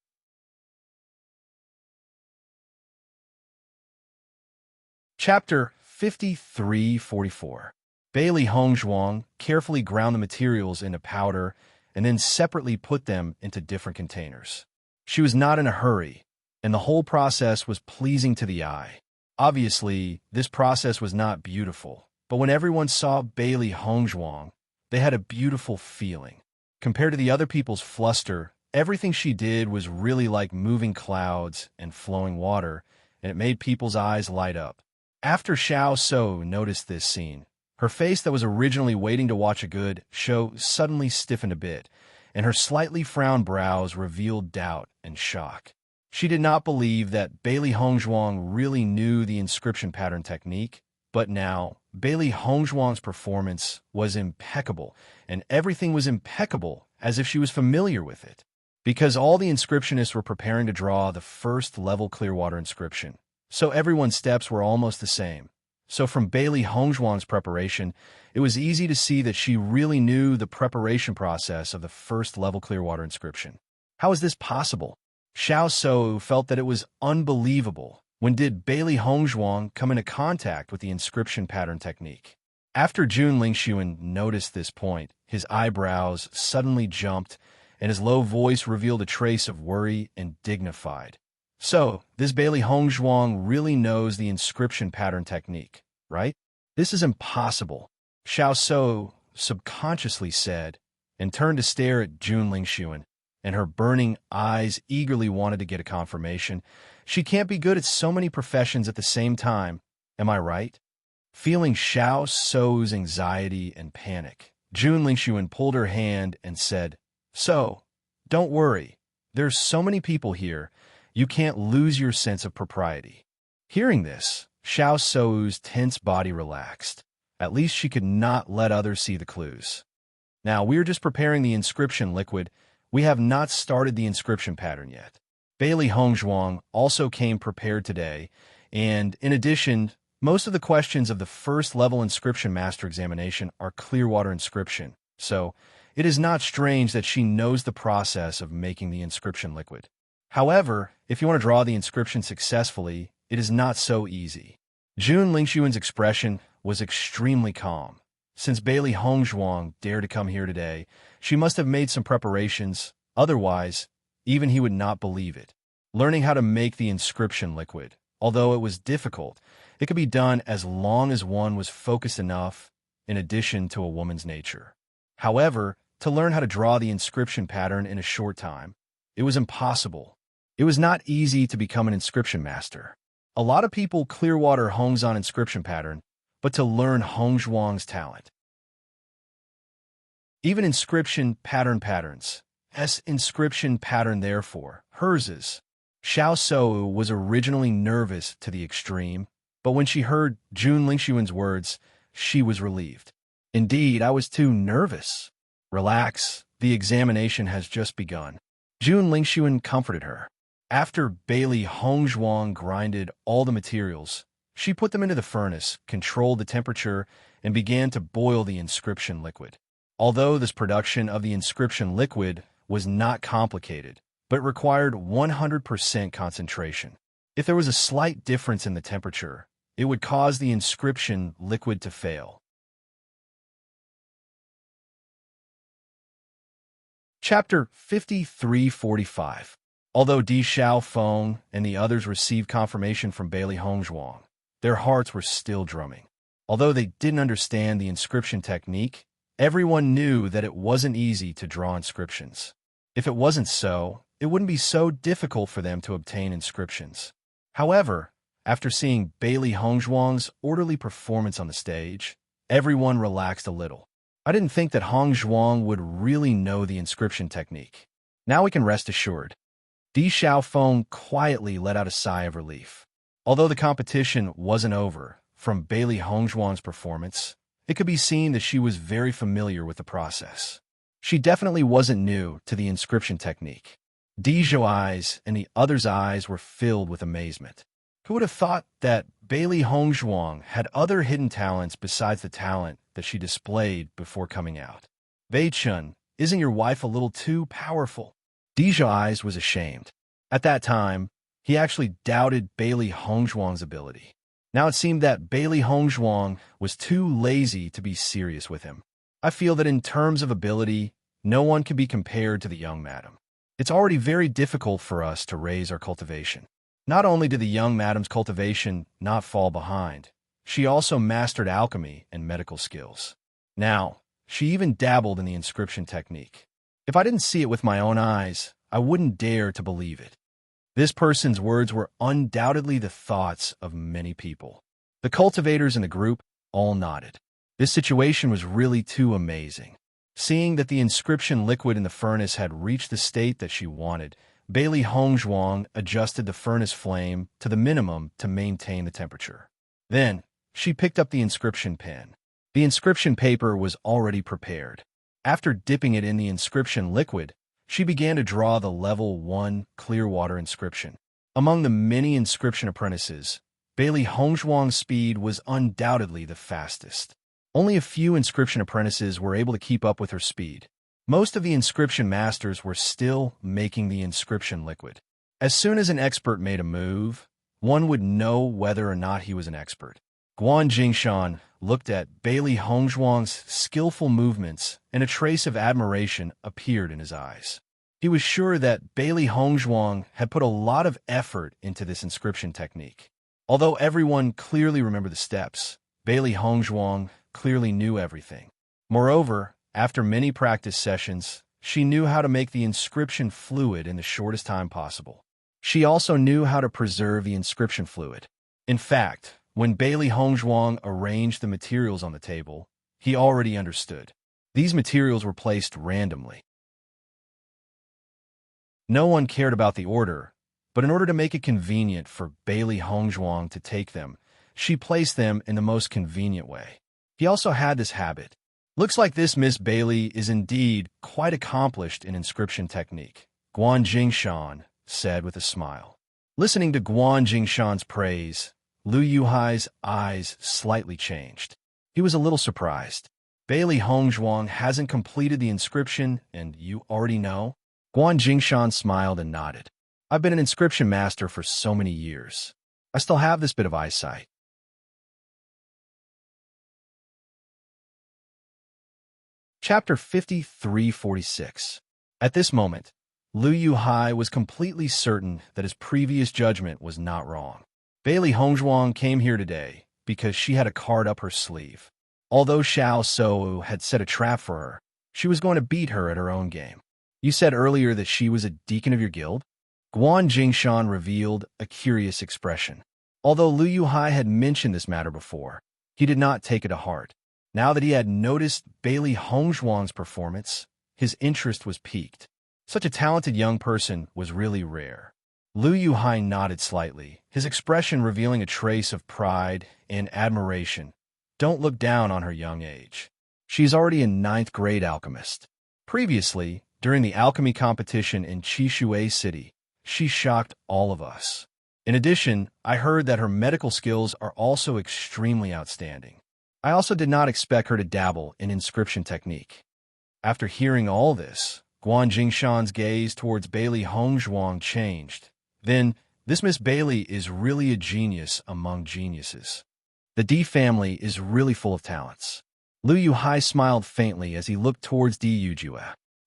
Chapter 5344. Bailey Hongzhuang carefully ground the materials into powder and then separately put them into different containers. She was not in a hurry, and the whole process was pleasing to the eye. Obviously, this process was not beautiful, but when everyone saw Bailey Hongzhuang, they had a beautiful feeling. Compared to the other people's fluster, everything she did was really like moving clouds and flowing water, and it made people's eyes light up. After Xiao Sou noticed this scene, her face that was originally waiting to watch a good show suddenly stiffened a bit, and her slightly frowned brows revealed doubt and shock. She did not believe that Bailey Hongzhuang really knew the inscription pattern technique, but now, Bailey Hongzhuang's performance was impeccable, and everything was impeccable as if she was familiar with it. Because all the inscriptionists were preparing to draw the first-level Clearwater inscription, so everyone's steps were almost the same. So from Bailey Hongzhuang's preparation, it was easy to see that she really knew the preparation process of the first-level Clearwater inscription. How is this possible? Xiao Sou felt that it was unbelievable. When did Bailey Hongzhuang come into contact with the inscription pattern technique? After Jun Lingxuan noticed this point, his eyebrows suddenly jumped, and his low voice revealed a trace of worry and dignified. So, this Bailey Hongzhuang really knows the inscription pattern technique, right? This is impossible, Xiao Sou subconsciously said, and turned to stare at Jun Lingxuan, and her burning eyes eagerly wanted to get a confirmation. She can't be good at so many professions at the same time, am I right? Feeling Xiao Sou's anxiety and panic, Jun Lingxuan pulled her hand and said, "So, don't worry. There's so many people here, you can't lose your sense of propriety." Hearing this, Xiao Sou's tense body relaxed. At least she could not let others see the clues. Now, we're just preparing the inscription liquid. We have not started the inscription pattern yet. Bailey Hongzhuang also came prepared today, and in addition, most of the questions of the first-level inscription master examination are Clearwater inscription, so it is not strange that she knows the process of making the inscription liquid. However, if you want to draw the inscription successfully, it is not so easy. Jun Lingxuan's expression was extremely calm. Since Bailey Hongzhuang dared to come here today, she must have made some preparations, otherwise, even he would not believe it. Learning how to make the inscription liquid, although it was difficult, it could be done as long as one was focused enough, in addition to a woman's nature. However, to learn how to draw the inscription pattern in a short time, it was impossible. It was not easy to become an inscription master. A lot of people Clearwater Hongzhuang inscription pattern, but to learn Hongzhuang's talent. Even inscription patterns. Inscription pattern therefore, hers is. Xiao Sou was originally nervous to the extreme, but when she heard Jun Lingxuan's words, she was relieved. Indeed, I was too nervous. Relax, the examination has just begun. Jun Lingxuan comforted her. After Bailey Hongzhuang grinded all the materials, she put them into the furnace, controlled the temperature, and began to boil the inscription liquid. Although this production of the inscription liquid was not complicated, but required 100% concentration. If there was a slight difference in the temperature, it would cause the inscription liquid to fail. Chapter 5345. Although Di Xiaofeng and the others received confirmation from Bailey Hongzhuang, their hearts were still drumming. Although they didn't understand the inscription technique, everyone knew that it wasn't easy to draw inscriptions. If it wasn't so, it wouldn't be so difficult for them to obtain inscriptions. However, after seeing Bailey Hongzhuang's orderly performance on the stage, everyone relaxed a little. I didn't think that Hongzhuang would really know the inscription technique. Now we can rest assured. Di Xiaofeng quietly let out a sigh of relief. Although the competition wasn't over, from Bailey Hongzhuang's performance, it could be seen that she was very familiar with the process. She definitely wasn't new to the inscription technique. Di Zhou's eyes and the others' eyes were filled with amazement. Who would have thought that Bailey Hongzhuang had other hidden talents besides the talent that she displayed before coming out? Wei-chun, isn't your wife a little too powerful? Di Zhou's eyes was ashamed. At that time, he actually doubted Bailey Hongzhuang's ability. Now it seemed that Bailey Hongzhuang was too lazy to be serious with him. I feel that in terms of ability, no one can be compared to the young madam. It's already very difficult for us to raise our cultivation. Not only did the young madam's cultivation not fall behind, she also mastered alchemy and medical skills. Now, she even dabbled in the inscription technique. If I didn't see it with my own eyes, I wouldn't dare to believe it. This person's words were undoubtedly the thoughts of many people. The cultivators in the group all nodded. This situation was really too amazing. Seeing that the inscription liquid in the furnace had reached the state that she wanted, Bailey Hongzhuang adjusted the furnace flame to the minimum to maintain the temperature. Then, she picked up the inscription pen. The inscription paper was already prepared. After dipping it in the inscription liquid, she began to draw the level 1 clear water inscription. Among the many inscription apprentices, Bailey Hongzhuang's speed was undoubtedly the fastest. Only a few inscription apprentices were able to keep up with her speed. Most of the inscription masters were still making the inscription liquid. As soon as an expert made a move, one would know whether or not he was an expert. Guan Jingshan looked at Bailey Hongzhuang's skillful movements, and a trace of admiration appeared in his eyes. He was sure that Bailey Hongzhuang had put a lot of effort into this inscription technique. Although everyone clearly remembered the steps, Bailey Hongzhuang clearly knew everything. Moreover, after many practice sessions, she knew how to make the inscription fluid in the shortest time possible. She also knew how to preserve the inscription fluid. In fact, when Bailey Hongzhuang arranged the materials on the table, he already understood. These materials were placed randomly. No one cared about the order, but in order to make it convenient for Bailey Hongzhuang to take them, she placed them in the most convenient way. He also had this habit. Looks like this Miss Bailey is indeed quite accomplished in inscription technique, Guan Jingshan said with a smile. Listening to Guan Jingshan's praise, Lu Yuhai's eyes slightly changed. He was a little surprised. Bailey Hongzhuang hasn't completed the inscription, and you already know? Guan Jingshan smiled and nodded. I've been an inscription master for so many years. I still have this bit of eyesight. Chapter 5346. At this moment, Lu Yuhai was completely certain that his previous judgment was not wrong. Bailey Hongzhuang came here today because she had a card up her sleeve. Although Xiao Sou had set a trap for her, she was going to beat her at her own game. You said earlier that she was a deacon of your guild? Guan Jingshan revealed a curious expression. Although Lu Yuhai had mentioned this matter before, he did not take it to heart. Now that he had noticed Bailey Hongzhuang's performance, his interest was piqued. Such a talented young person was really rare. Lu Yuhai nodded slightly, his expression revealing a trace of pride and admiration. don't look down on her young age. She's already a ninth grade alchemist. Previously, during the alchemy competition in Chishui City, she shocked all of us. In addition, I heard that her medical skills are also extremely outstanding. I also did not expect her to dabble in inscription technique. After hearing all this, Guan Jingshan's gaze towards Bailey Hongzhuang changed. Then, this Miss Bailey is really a genius among geniuses. The D family is really full of talents. Liu Yuhai smiled faintly as he looked towards Di Yujue.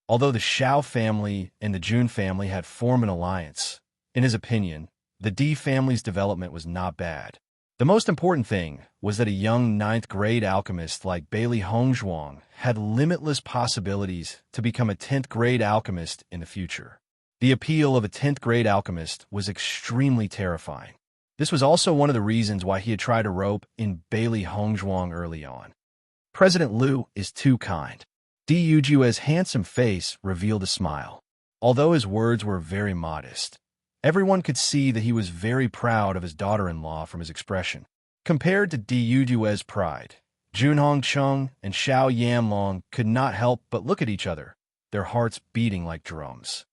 Although the Xiao family and the Jun family had formed an alliance, in his opinion, the D family's development was not bad. The most important thing was that a young ninth-grade alchemist like Bailey Hongzhuang had limitless possibilities to become a 10th-grade alchemist in the future. The appeal of a 10th-grade alchemist was extremely terrifying. This was also one of the reasons why he had tried to rope in Bailey Hongzhuang early on. President Liu is too kind. Di Yujue's handsome face revealed a smile. Although his words were very modest, everyone could see that he was very proud of his daughter-in-law from his expression. Compared to Di Yujue's pride, Junhong Chung and Xiao Yanlong could not help but look at each other, their hearts beating like drums.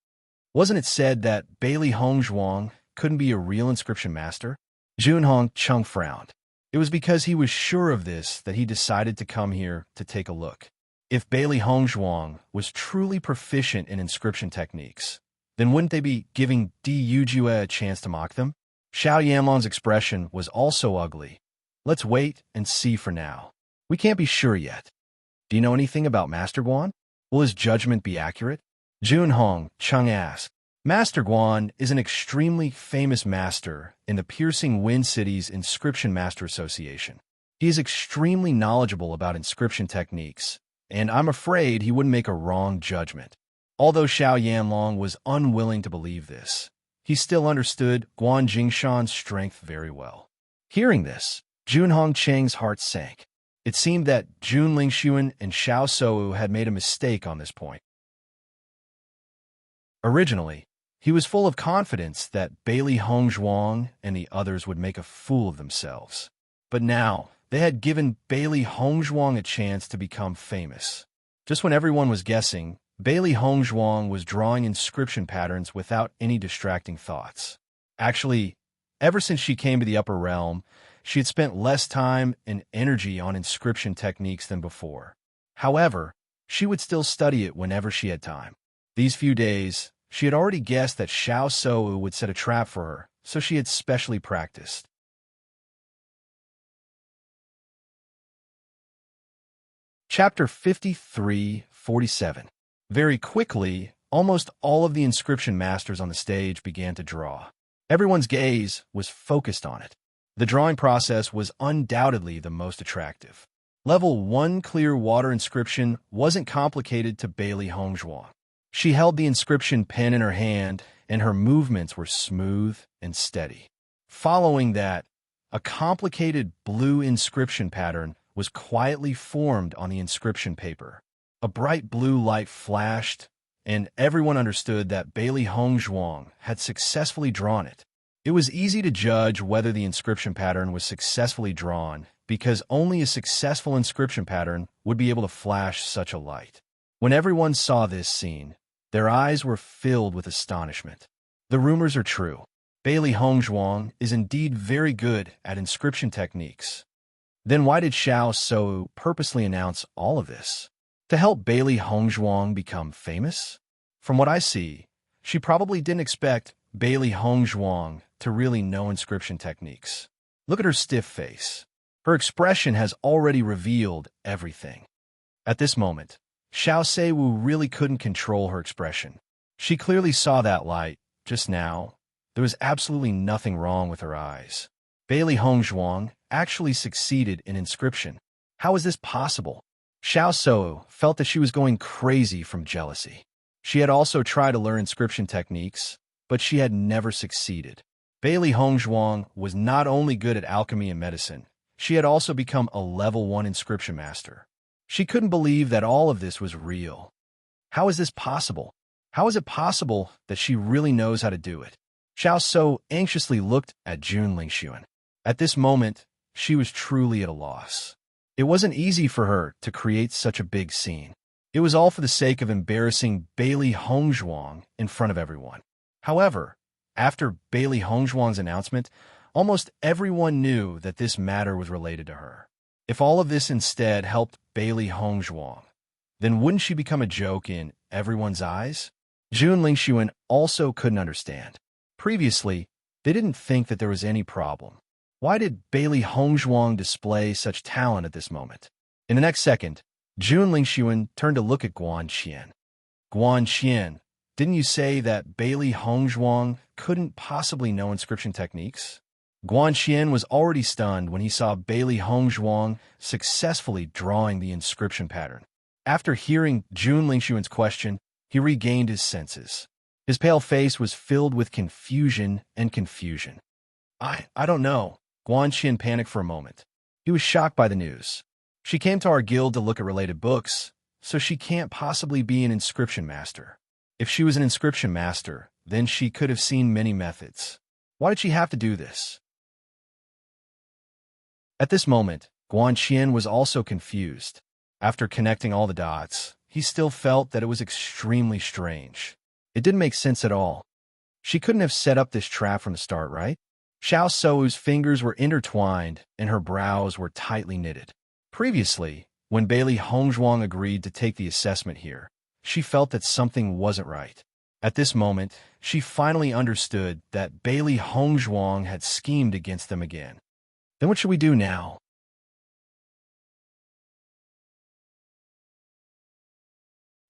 Wasn't it said that Bailey Hongzhuang couldn't be a real inscription master? Junhong Chung frowned. It was because he was sure of this that he decided to come here to take a look. If Bailey Hongzhuang was truly proficient in inscription techniques, then wouldn't they be giving Di Yujue a chance to mock them? Xiao Yanlong's expression was also ugly. Let's wait and see for now. We can't be sure yet. Do you know anything about Master Guan? Will his judgment be accurate? Junhong Chung asked. Master Guan is an extremely famous master in the Piercing Wind City's Inscription Master Association. He is extremely knowledgeable about inscription techniques, and I'm afraid he wouldn't make a wrong judgment. Although Xiao Yanlong was unwilling to believe this, he still understood Guan Jingshan's strength very well. Hearing this, Junhong Cheng's heart sank. It seemed that Jun Lingxuan and Xiao Sou had made a mistake on this point. Originally, he was full of confidence that Bailey Hongzhuang and the others would make a fool of themselves. But now, they had given Bailey Hongzhuang a chance to become famous. Just when everyone was guessing, Bailey Hongzhuang was drawing inscription patterns without any distracting thoughts. Actually, ever since she came to the upper realm, she had spent less time and energy on inscription techniques than before. However, she would still study it whenever she had time. These few days, she had already guessed that Xiao Sou would set a trap for her, so she had specially practiced. Chapter 53-47. Very quickly, almost all of the inscription masters on the stage began to draw. Everyone's gaze was focused on it. The drawing process was undoubtedly the most attractive. Level 1 clear water inscription wasn't complicated to Bailey Hongzhuang. She held the inscription pen in her hand, and her movements were smooth and steady. Following that, a complicated blue inscription pattern was quietly formed on the inscription paper. A bright blue light flashed, and everyone understood that Bailey Hongzhuang had successfully drawn it. It was easy to judge whether the inscription pattern was successfully drawn, because only a successful inscription pattern would be able to flash such a light. When everyone saw this scene, their eyes were filled with astonishment. The rumors are true. Bailey Hongzhuang is indeed very good at inscription techniques. Then why did Xiao Sou purposely announce all of this? To help Bailey Hongzhuang become famous? From what I see, she probably didn't expect Bailey Hongzhuang to really know inscription techniques. Look at her stiff face. Her expression has already revealed everything. At this moment, Xiao Seiwu really couldn't control her expression. She clearly saw that light, just now. There was absolutely nothing wrong with her eyes. Bailey Hongzhuang actually succeeded in inscription. How is this possible? Xiao Sou felt that she was going crazy from jealousy. She had also tried to learn inscription techniques, but she had never succeeded. Bailey Hongzhuang was not only good at alchemy and medicine, she had also become a level 1 inscription master. She couldn't believe that all of this was real. How is this possible? How is it possible that she really knows how to do it? Xiao Sou anxiously looked at Jun Lingxuan. At this moment, she was truly at a loss. It wasn't easy for her to create such a big scene. It was all for the sake of embarrassing Bailey Hongzhuang in front of everyone. However, after Bailey Hongzhuang's announcement, almost everyone knew that this matter was related to her. If all of this instead helped Bailey Hongzhuang, then wouldn't she become a joke in everyone's eyes? Jun Lingxuan also couldn't understand. Previously, they didn't think that there was any problem. Why did Bailey Hongzhuang display such talent at this moment? In the next second, Jun Lingxuan turned to look at Guan Qian. Guan Qian, didn't you say that Bailey Hongzhuang couldn't possibly know inscription techniques? Guan Qian was already stunned when he saw Bailey Hongzhuang successfully drawing the inscription pattern. After hearing Jun Lingxuan's question, he regained his senses. His pale face was filled with confusion and confusion. I don't know. Guan Qian panicked for a moment. He was shocked by the news. She came to our guild to look at related books, so she can't possibly be an inscription master. If she was an inscription master, then she could have seen many methods. Why did she have to do this? At this moment, Guan Qian was also confused. After connecting all the dots, he still felt that it was extremely strange. It didn't make sense at all. She couldn't have set up this trap from the start, right? Xiao Sou's fingers were intertwined and her brows were tightly knitted. Previously, when Bailey Hongzhuang agreed to take the assessment here, she felt that something wasn't right. At this moment, she finally understood that Bailey Hongzhuang had schemed against them again. Then what should we do now?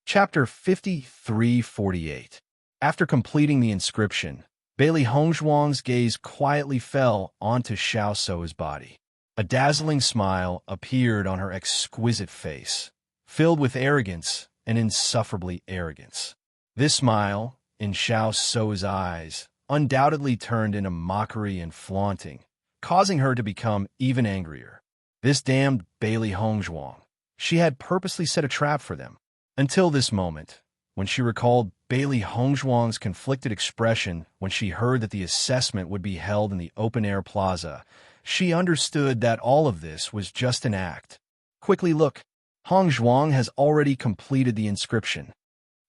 Chapter 5348. After completing the inscription, Bailey Hongzhuang's gaze quietly fell onto Xiao Sou's body. A dazzling smile appeared on her exquisite face, filled with arrogance and insufferably arrogance. This smile, in Xiao Sou's eyes, undoubtedly turned into mockery and flaunting, causing her to become even angrier. This damned Bailey Hongzhuang. She had purposely set a trap for them. Until this moment, when she recalled Bailey Hongzhuang's conflicted expression when she heard that the assessment would be held in the open-air plaza, she understood that all of this was just an act. Quickly look, Hongzhuang has already completed the inscription.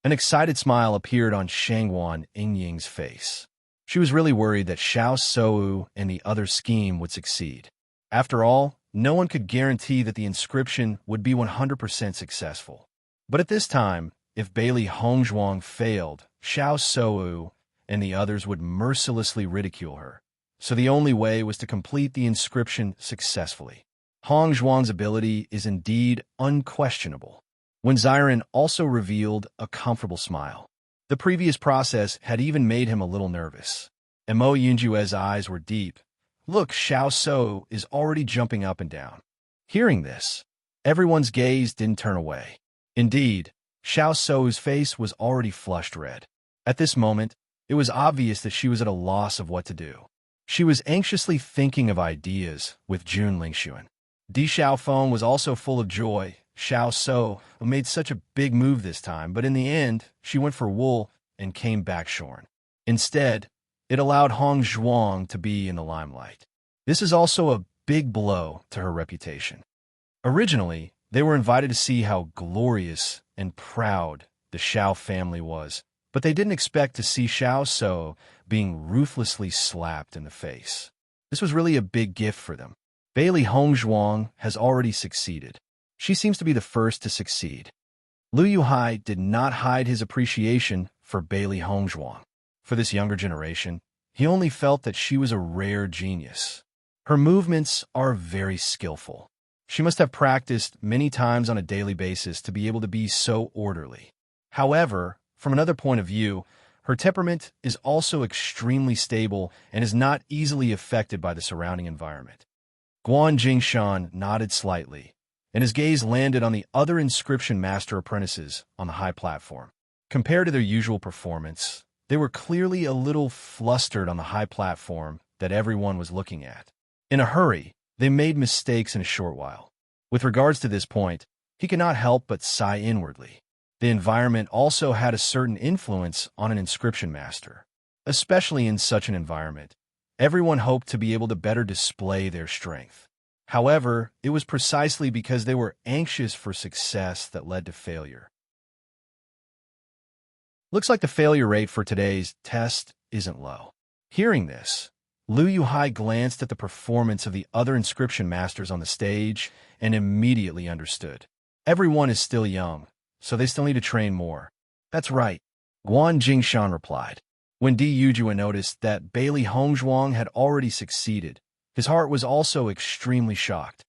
An excited smile appeared on Shangguan Yingying's face. She was really worried that Xiao Sou and the other scheme would succeed. After all, no one could guarantee that the inscription would be 100% successful. But at this time, if Bailey Hongzhuang failed, Xiao Sou and the others would mercilessly ridicule her. So the only way was to complete the inscription successfully. Hongzhuang's ability is indeed unquestionable. When Xiren also revealed a comfortable smile. The previous process had even made him a little nervous. Mo Yunjue's eyes were deep. Look, Xiao Sou is already jumping up and down. Hearing this, everyone's gaze didn't turn away. Indeed, Xiao Sou's face was already flushed red. At this moment, it was obvious that she was at a loss of what to do. She was anxiously thinking of ideas with Jun Lingxuan. Di Xiaofeng was also full of joy. Xiao Sou made such a big move this time, but in the end, she went for wool and came back shorn. Instead, it allowed Hongzhuang to be in the limelight. This is also a big blow to her reputation. Originally, they were invited to see how glorious and proud the Xiao family was, but they didn't expect to see Xiao Sou being ruthlessly slapped in the face. This was really a big gift for them. Bailey Hongzhuang has already succeeded. She seems to be the first to succeed. Liu Yuhai did not hide his appreciation for Bailey Hongzhuang. For this younger generation, he only felt that she was a rare genius. Her movements are very skillful. She must have practiced many times on a daily basis to be able to be so orderly. However, from another point of view, her temperament is also extremely stable and is not easily affected by the surrounding environment. Guan Jingshan nodded slightly, and his gaze landed on the other inscription master apprentices on the high platform. Compared to their usual performance, they were clearly a little flustered on the high platform that everyone was looking at. In a hurry, they made mistakes in a short while. With regards to this point, he could not help but sigh inwardly. The environment also had a certain influence on an inscription master. Especially in such an environment, everyone hoped to be able to better display their strength. However, it was precisely because they were anxious for success that led to failure. Looks like the failure rate for today's test isn't low. Hearing this, Liu Yuhai glanced at the performance of the other inscription masters on the stage and immediately understood. Everyone is still young, so they still need to train more. That's right, Guan Jingshan replied. When Di Yujue noticed that Bailey Hongzhuang had already succeeded, his heart was also extremely shocked.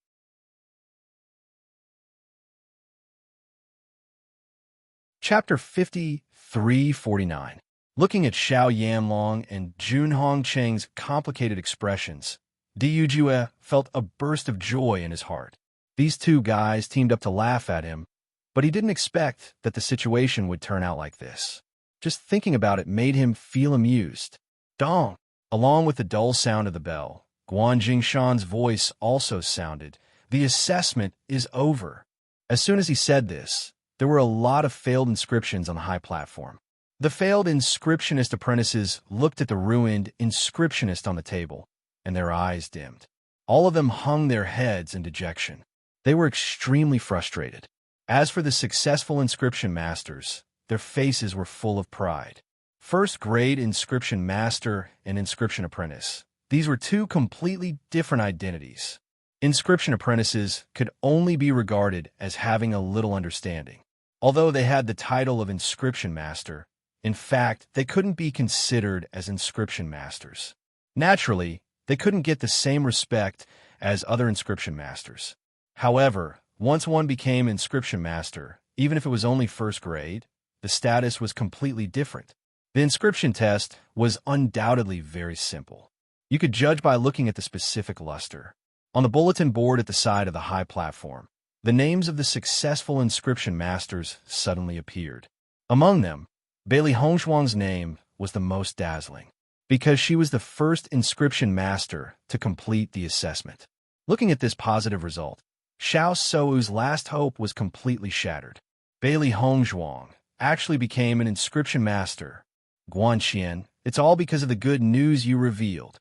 Chapter 5349. Looking at Xiao Yanlong and Jun Hongcheng's complicated expressions, Di Yujue felt a burst of joy in his heart. These two guys teamed up to laugh at him, but he didn't expect that the situation would turn out like this. Just thinking about it made him feel amused. Dong! Along with the dull sound of the bell, Guan Jingshan's voice also sounded. The assessment is over. As soon as he said this, there were a lot of failed inscriptions on the high platform. The failed inscriptionist apprentices looked at the ruined inscriptionist on the table, and their eyes dimmed. All of them hung their heads in dejection. They were extremely frustrated. As for the successful inscription masters, their faces were full of pride. First-grade inscription master and inscription apprentice. These were two completely different identities. Inscription apprentices could only be regarded as having a little understanding. Although they had the title of inscription master, in fact, they couldn't be considered as inscription masters. Naturally, they couldn't get the same respect as other inscription masters. However, once one became inscription master, even if it was only first grade, the status was completely different. The inscription test was undoubtedly very simple. You could judge by looking at the specific luster. On the bulletin board at the side of the high platform, the names of the successful inscription masters suddenly appeared. Among them, Bailey Hongzhuang's name was the most dazzling, because she was the first inscription master to complete the assessment. Looking at this positive result, Xiao Sou's last hope was completely shattered. Bailey Hongzhuang actually became an inscription master. Guan Qian, it's all because of the good news you revealed.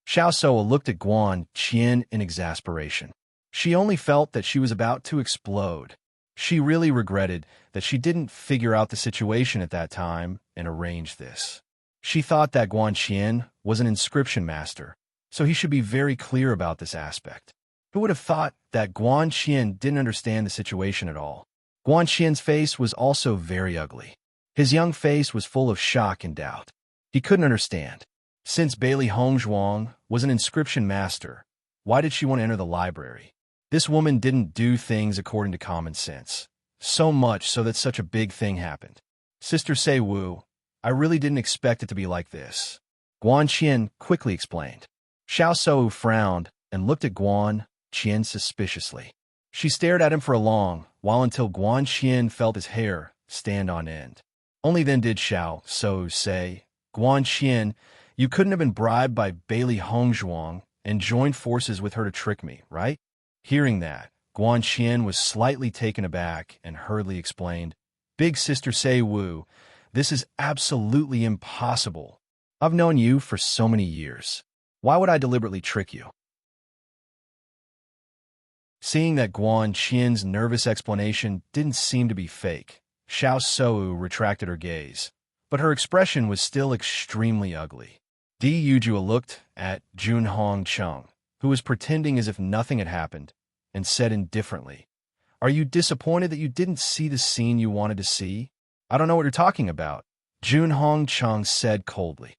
Xiao Sou looked at Guan Qian in exasperation. She only felt that she was about to explode. She really regretted that she didn't figure out the situation at that time and arrange this. She thought that Guan Qian was an inscription master, so he should be very clear about this aspect. Who would have thought that Guan Qian didn't understand the situation at all? Guan Qian's face was also very ugly. His young face was full of shock and doubt. He couldn't understand. Since Bailey Hongzhuang was an inscription master, why did she want to enter the library? This woman didn't do things according to common sense. So much so that such a big thing happened. Sister Sei Wu, I really didn't expect it to be like this. Guan Qian quickly explained. Xiao Sou frowned and looked at Guan Qian suspiciously. She stared at him for a long while until Guan Qian felt his hair stand on end. Only then did Xiao Sou say, Guan Qian, you couldn't have been bribed by Bailey Hongzhuang and joined forces with her to trick me, right? Hearing that, Guan Qian was slightly taken aback and hurriedly explained, Big Sister Sei Wu, this is absolutely impossible. I've known you for so many years. Why would I deliberately trick you? Seeing that Guan Qian's nervous explanation didn't seem to be fake, Xiao Sou retracted her gaze, but her expression was still extremely ugly. Di Yujue looked at Jun Hongcheng, who was pretending as if nothing had happened, and said indifferently, Are you disappointed that you didn't see the scene you wanted to see? I don't know what you're talking about, Jun Hongcheng said coldly.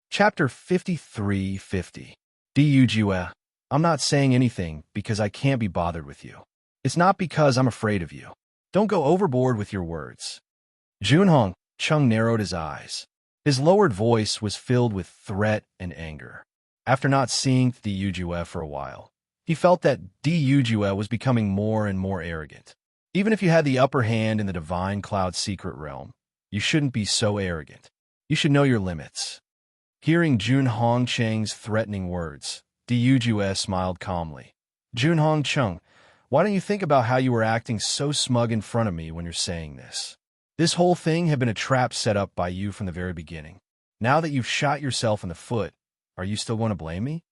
Chapter 5350. Di Yujue, I'm not saying anything because I can't be bothered with you. It's not because I'm afraid of you. Don't go overboard with your words. Jun Hongcheng narrowed his eyes. His lowered voice was filled with threat and anger. After not seeing Di Yujue for a while, he felt that Di Yujue was becoming more and more arrogant. Even if you had the upper hand in the Divine Cloud secret realm, you shouldn't be so arrogant. You should know your limits. Hearing Jun Hongcheng's threatening words, Di Yujue smiled calmly. Jun Hongcheng, why don't you think about how you were acting so smug in front of me when you're saying this? This whole thing had been a trap set up by you from the very beginning. Now that you've shot yourself in the foot, are you still going to blame me?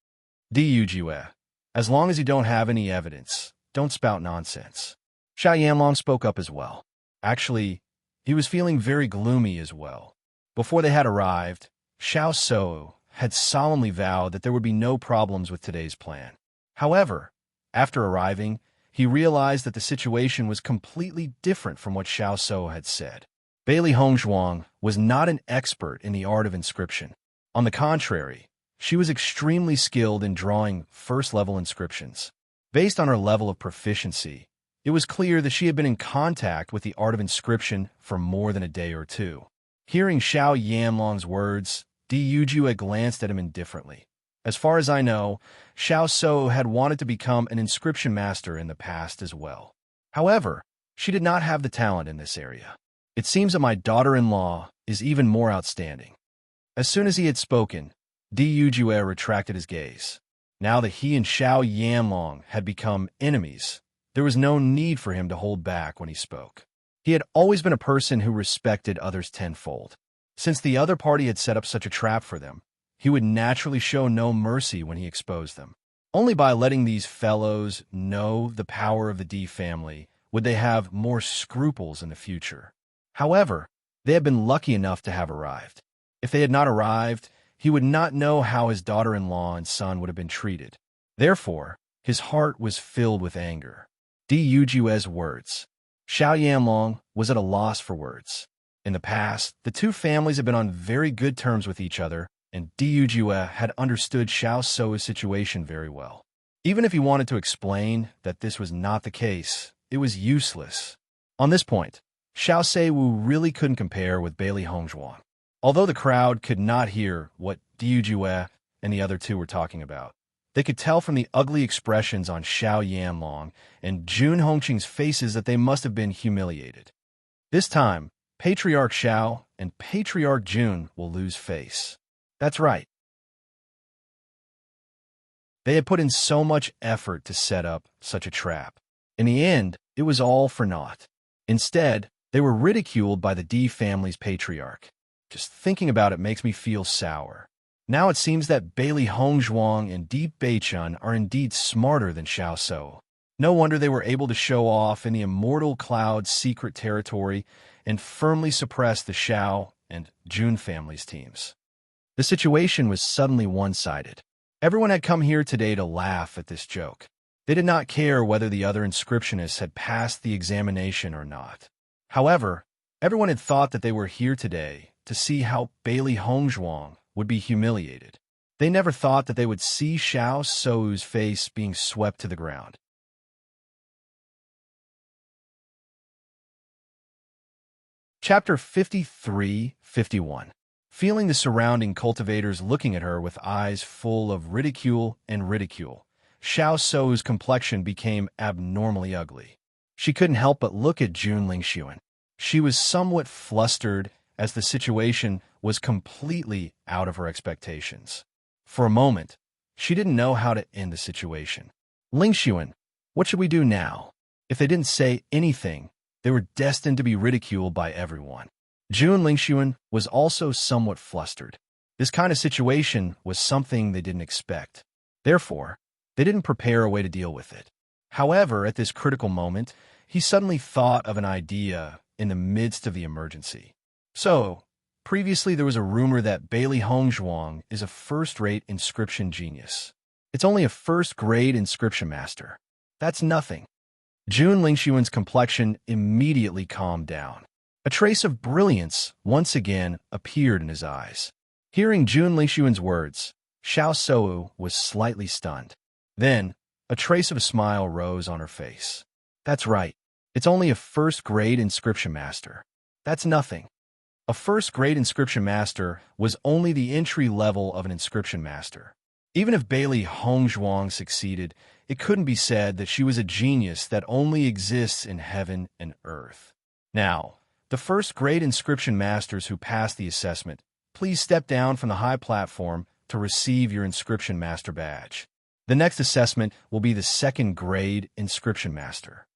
Dujue. As long as you don't have any evidence, don't spout nonsense. Xiao Yanlong spoke up as well. Actually, he was feeling very gloomy as well. Before they had arrived, Xiao Sou had solemnly vowed that there would be no problems with today's plan. However, after arriving, he realized that the situation was completely different from what Xiao Sou had said. Bailey Hongzhuang was not an expert in the art of inscription. On the contrary, she was extremely skilled in drawing first-level inscriptions. Based on her level of proficiency, it was clear that she had been in contact with the art of inscription for more than a day or two. Hearing Xiao Yanlong's words, Dujue glanced at him indifferently. As far as I know, Xiao Sou had wanted to become an inscription master in the past as well. However, she did not have the talent in this area. It seems that my daughter-in-law is even more outstanding. As soon as he had spoken, Dujue retracted his gaze. Now that he and Xiao Yanlong had become enemies, there was no need for him to hold back when he spoke. He had always been a person who respected others tenfold. Since the other party had set up such a trap for them, he would naturally show no mercy when he exposed them. Only by letting these fellows know the power of the D family would they have more scruples in the future. However, they had been lucky enough to have arrived. If they had not arrived, he would not know how his daughter-in-law and son would have been treated. Therefore, his heart was filled with anger. Dujue's words. Xiao Yanlong was at a loss for words. In the past, the two families had been on very good terms with each other, and Dujue had understood Xiao Sou's situation very well. Even if he wanted to explain that this was not the case, it was useless. On this point, Xiao Seiwu really couldn't compare with Bailey Hongzhuang. Although the crowd could not hear what Dujue and the other two were talking about, they could tell from the ugly expressions on Xiao Yanlong and Jun Hongqing's faces that they must have been humiliated. This time, Patriarch Xiao and Patriarch Jun will lose face. That's right. They had put in so much effort to set up such a trap. In the end, it was all for naught. Instead, they were ridiculed by the D family's patriarch. Just thinking about it makes me feel sour. Now it seems that Bailey Hongzhuang and Di Beichun are indeed smarter than Xiao Sou. No wonder they were able to show off in the Immortal Cloud's secret territory and firmly suppress the Xiao and Jun family's teams. The situation was suddenly one-sided. Everyone had come here today to laugh at this joke. They did not care whether the other inscriptionists had passed the examination or not. However, everyone had thought that they were here today to see how Bailey Hongzhuang would be humiliated. They never thought that they would see Xiao Sou's face being swept to the ground. Chapter 53-51. Feeling the surrounding cultivators looking at her with eyes full of ridicule, Xiao Sou's complexion became abnormally ugly. She couldn't help but look at Jun Lingxuan. She was somewhat flustered as the situation was completely out of her expectations. For a moment, she didn't know how to end the situation. Lingxuan, what should we do now? If they didn't say anything, they were destined to be ridiculed by everyone. Jun Lingxuan was also somewhat flustered. This kind of situation was something they didn't expect. Therefore, they didn't prepare a way to deal with it. However, at this critical moment, he suddenly thought of an idea in the midst of the emergency. So, previously there was a rumor that Bailey Hongzhuang is a first-rate inscription genius. It's only a first-grade inscription master. That's nothing. Jun Lingxuan's complexion immediately calmed down. A trace of brilliance once again appeared in his eyes. Hearing Jun Lingxuan's words, Xiao Sou was slightly stunned. Then, a trace of a smile rose on her face. That's right. It's only a first-grade inscription master. That's nothing. A first-grade inscription master was only the entry level of an inscription master. Even if Bailey Hongzhuang succeeded, it couldn't be said that she was a genius that only exists in heaven and earth. Now, the first-grade inscription masters who passed the assessment, please step down from the high platform to receive your inscription master badge. The next assessment will be the second-grade inscription master.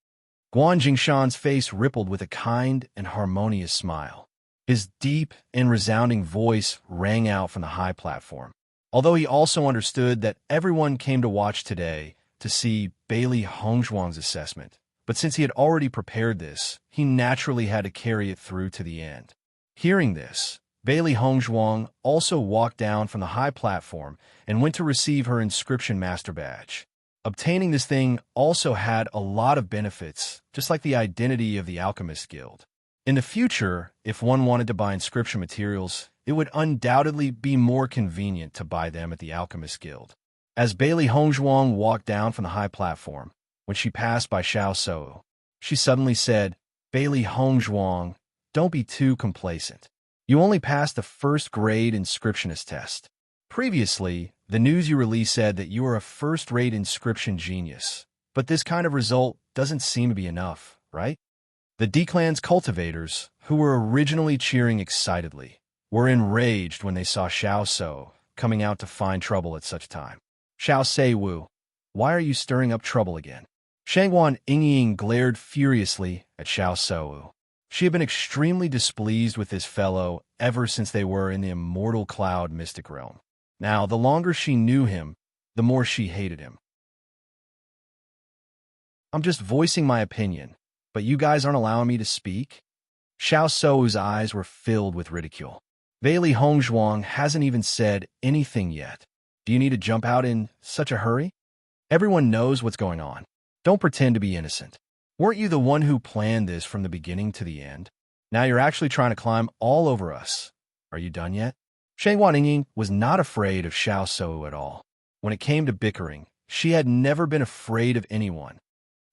Guan Jingshan's face rippled with a kind and harmonious smile. His deep and resounding voice rang out from the high platform. Although he also understood that everyone came to watch today to see Bailey Hongzhuang's assessment, but since he had already prepared this, he naturally had to carry it through to the end. Hearing this, Bailey Hongzhuang also walked down from the high platform and went to receive her Inscription Master Badge. Obtaining this thing also had a lot of benefits, just like the identity of the Alchemist Guild. In the future, if one wanted to buy inscription materials, it would undoubtedly be more convenient to buy them at the Alchemist Guild. As Bailey Hongzhuang walked down from the high platform, when she passed by Xiao Sou, she suddenly said, "Bailey Hongzhuang, don't be too complacent. You only passed the first-grade inscriptionist test. Previously, the news you released said that you are a first-rate inscription genius, but this kind of result doesn't seem to be enough, right?" The D-Clan's cultivators, who were originally cheering excitedly, were enraged when they saw Xiao Sou coming out to find trouble at such time. "Xiao Seiwu, why are you stirring up trouble again?" Shangguan Yingying glared furiously at Xiao Sou. She had been extremely displeased with this fellow ever since they were in the immortal cloud mystic realm. Now, the longer she knew him, the more she hated him. "I'm just voicing my opinion, but you guys aren't allowing me to speak?" Xiao Sou's eyes were filled with ridicule. "Bailey Hongzhuang hasn't even said anything yet. Do you need to jump out in such a hurry? Everyone knows what's going on. Don't pretend to be innocent. Weren't you the one who planned this from the beginning to the end? Now you're actually trying to climb all over us. Are you done yet?" Shangguan Yingying was not afraid of Xiao Sou at all. When it came to bickering, she had never been afraid of anyone.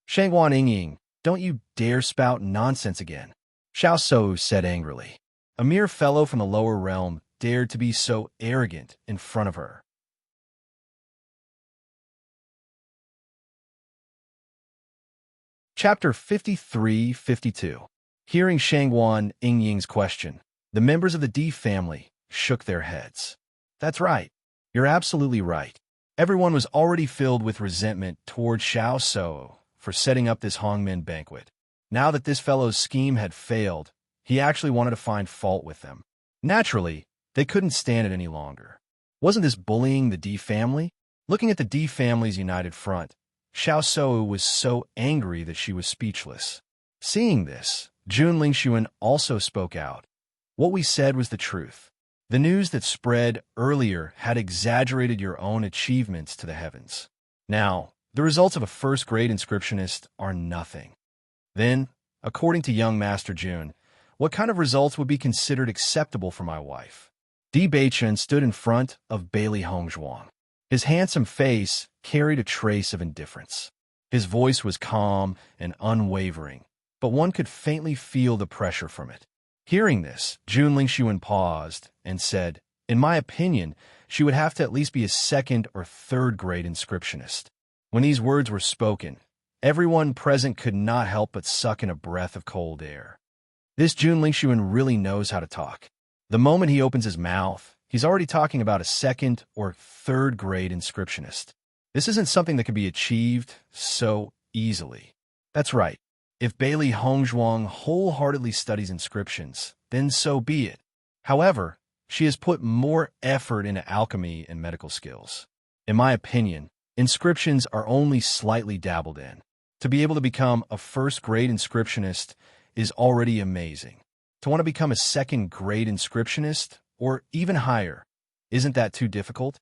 "Shangguan Yingying, don't you dare spout nonsense again," Xiao Sou said angrily. A mere fellow from the lower realm dared to be so arrogant in front of her. Chapter 53-52. Hearing Shangguan Yingying's question, the members of the D family shook their heads. "That's right. You're absolutely right." Everyone was already filled with resentment toward Xiao Sou for setting up this Hongmen banquet. Now that this fellow's scheme had failed, he actually wanted to find fault with them. Naturally, they couldn't stand it any longer. Wasn't this bullying the D family? Looking at the D family's united front, Xiao Sou was so angry that she was speechless. Seeing this, Jun Lingshuan also spoke out. "What we said was the truth. The news that spread earlier had exaggerated your own achievements to the heavens. Now, the results of a first-grade inscriptionist are nothing. Then, according to young Master Jun, what kind of results would be considered acceptable for my wife?" Di Beichen stood in front of Bailey Hongzhuang. His handsome face carried a trace of indifference. His voice was calm and unwavering, but one could faintly feel the pressure from it. Hearing this, Jun Lingshuan paused and said, "In my opinion, she would have to at least be a second or third-grade inscriptionist." When these words were spoken, everyone present could not help but suck in a breath of cold air. This Jun Lingshuan really knows how to talk. The moment he opens his mouth, he's already talking about a second or third-grade inscriptionist. This isn't something that can be achieved so easily. That's right. If Bailey Hongzhuang wholeheartedly studies inscriptions, then so be it. However, she has put more effort into alchemy and medical skills. In my opinion, inscriptions are only slightly dabbled in. To be able to become a first-grade inscriptionist is already amazing. To want to become a second-grade inscriptionist, or even higher, isn't that too difficult?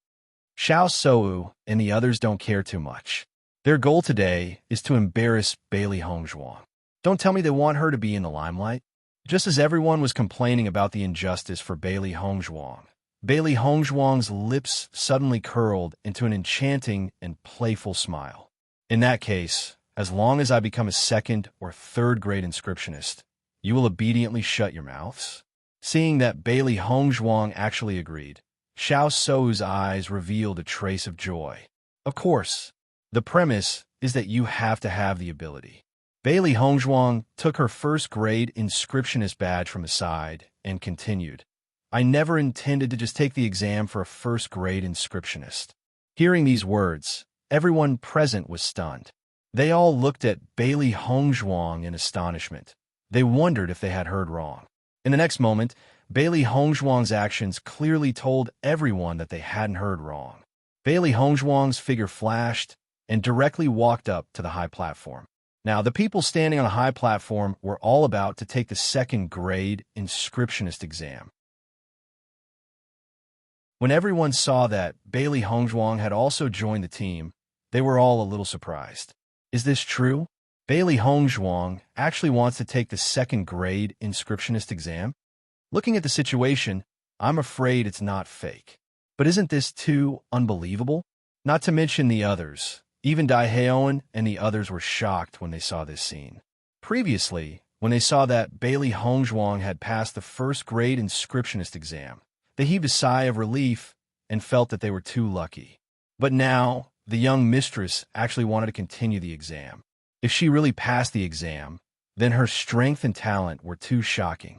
Xiao Sou and the others don't care too much. Their goal today is to embarrass Bailey Hongzhuang. Don't tell me they want her to be in the limelight. Just as everyone was complaining about the injustice for Bailey Hongzhuang, Bailey Hongzhuang's lips suddenly curled into an enchanting and playful smile. "In that case, as long as I become a second or third-grade inscriptionist, you will obediently shut your mouths?" Seeing that Bailey Hongzhuang actually agreed, Xiao Sou's eyes revealed a trace of joy. "Of course, the premise is that you have to have the ability." Bailey Hongzhuang took her first-grade inscriptionist badge from his side and continued, "I never intended to just take the exam for a first-grade inscriptionist." Hearing these words, everyone present was stunned. They all looked at Bailey Hongzhuang in astonishment. They wondered if they had heard wrong. In the next moment, Bailey Hongzhuang's actions clearly told everyone that they hadn't heard wrong. Bailey Hongzhuang's figure flashed and directly walked up to the high platform. Now, the people standing on the high platform were all about to take the second grade inscriptionist exam. When everyone saw that Bailey Hongzhuang had also joined the team, they were all a little surprised. Is this true? Bailey Hongzhuang actually wants to take the second grade inscriptionist exam? Looking at the situation, I'm afraid it's not fake. But isn't this too unbelievable? Not to mention the others. Even Daiheoan and the others were shocked when they saw this scene. Previously, when they saw that Bailey Hongzhuang had passed the first grade inscriptionist exam, they heaved a sigh of relief and felt that they were too lucky. But now, the young mistress actually wanted to continue the exam. If she really passed the exam, then her strength and talent were too shocking.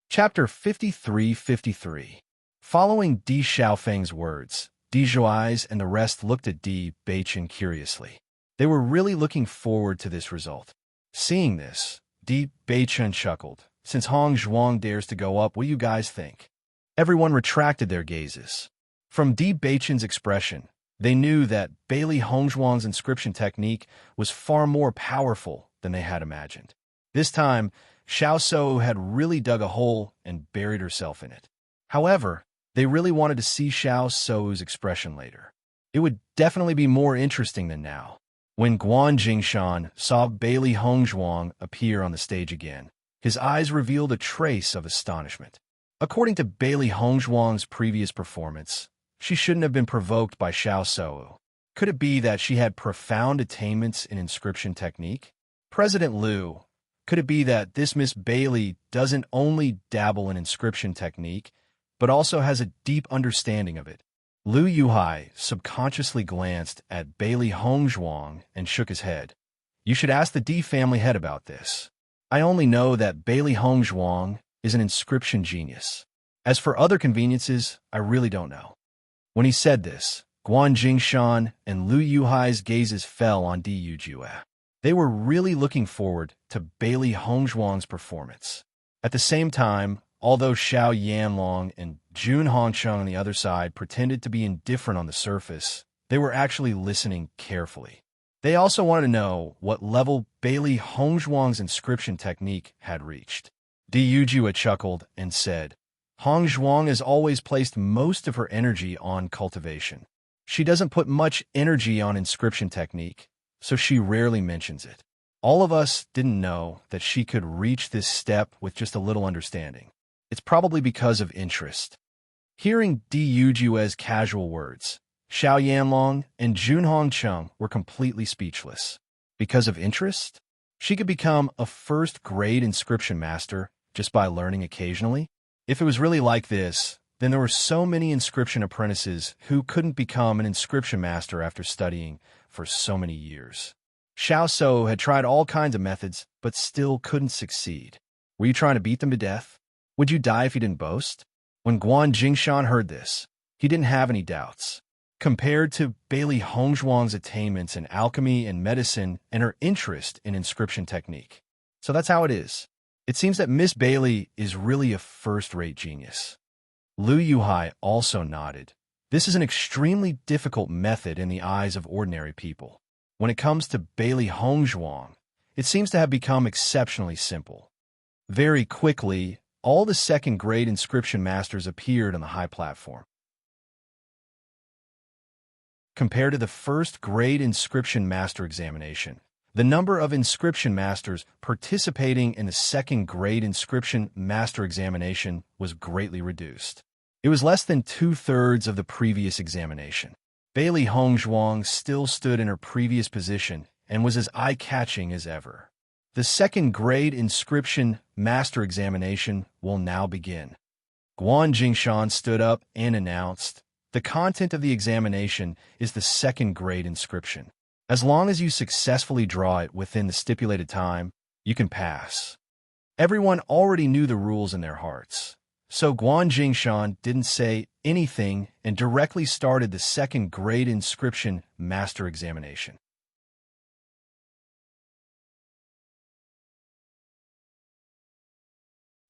Chapter 53-53. Following Di Xiaofeng's words, Di Zhuai's and the rest looked at Di Beichen curiously. They were really looking forward to this result. Seeing this, Di Beichen chuckled. Since Hong Zhuang dares to go up, what do you guys think? Everyone retracted their gazes. From Di Beichen's expression, they knew that Bailey Hongzhuang's inscription technique was far more powerful than they had imagined. This time, Xiao Shou had really dug a hole and buried herself in it. However, they really wanted to see Xiao Shou's expression later. It would definitely be more interesting than now. When Guan Jingshan saw Bailey Hongzhuang appear on the stage again, his eyes revealed a trace of astonishment. According to Bailey Hongzhuang's previous performance, she shouldn't have been provoked by Xiao Shou. Could it be that she had profound attainments in inscription technique? President Liu, could it be that this Miss Bailey doesn't only dabble in inscription technique, but also has a deep understanding of it? Liu Yuhai subconsciously glanced at Bailey Hongzhuang and shook his head. You should ask the Di family head about this. I only know that Bailey Hongzhuang is an inscription genius. As for other conveniences, I really don't know. When he said this, Guan Jingshan and Liu Yuhai's gazes fell on Di Yujue. They were really looking forward to Bailey Hongzhuang's performance. At the same time, although Xiao Yanlong and Jun Hongcheng on the other side pretended to be indifferent on the surface, they were actually listening carefully. They also wanted to know what level Bailey Hongzhuang's inscription technique had reached. Di Yujue chuckled and said, Hongzhuang has always placed most of her energy on cultivation. She doesn't put much energy on inscription technique, so she rarely mentions it. All of us didn't know that she could reach this step with just a little understanding. It's probably because of interest. Hearing Di Yujue's casual words, Xiao Yanlong and Jun Hongcheng were completely speechless. Because of interest? She could become a first-grade inscription master just by learning occasionally? If it was really like this, then there were so many inscription apprentices who couldn't become an inscription master after studying for so many years. Xiao Shou had tried all kinds of methods, but still couldn't succeed. Were you trying to beat them to death? Would you die if you didn't boast? When Guan Jingshan heard this, he didn't have any doubts. Compared to Bailey Hongzhuang's attainments in alchemy and medicine and her interest in inscription technique. So that's how it is. It seems that Miss Bailey is really a first-rate genius. Liu Yuhai also nodded. This is an extremely difficult method in the eyes of ordinary people. When it comes to Bailey Hongzhuang, it seems to have become exceptionally simple. Very quickly, all the second-grade inscription masters appeared on the high platform. Compared to the first-grade inscription master examination, the number of inscription masters participating in the second-grade inscription master examination was greatly reduced. It was less than two-thirds of the previous examination. Bailey Hongzhuang still stood in her previous position and was as eye-catching as ever. The second-grade inscription master examination will now begin. Guan Jingshan stood up and announced, the content of the examination is the second-grade inscription. As long as you successfully draw it within the stipulated time, you can pass. Everyone already knew the rules in their hearts, so Guan Jingshan didn't say anything and directly started the second-grade inscription master examination.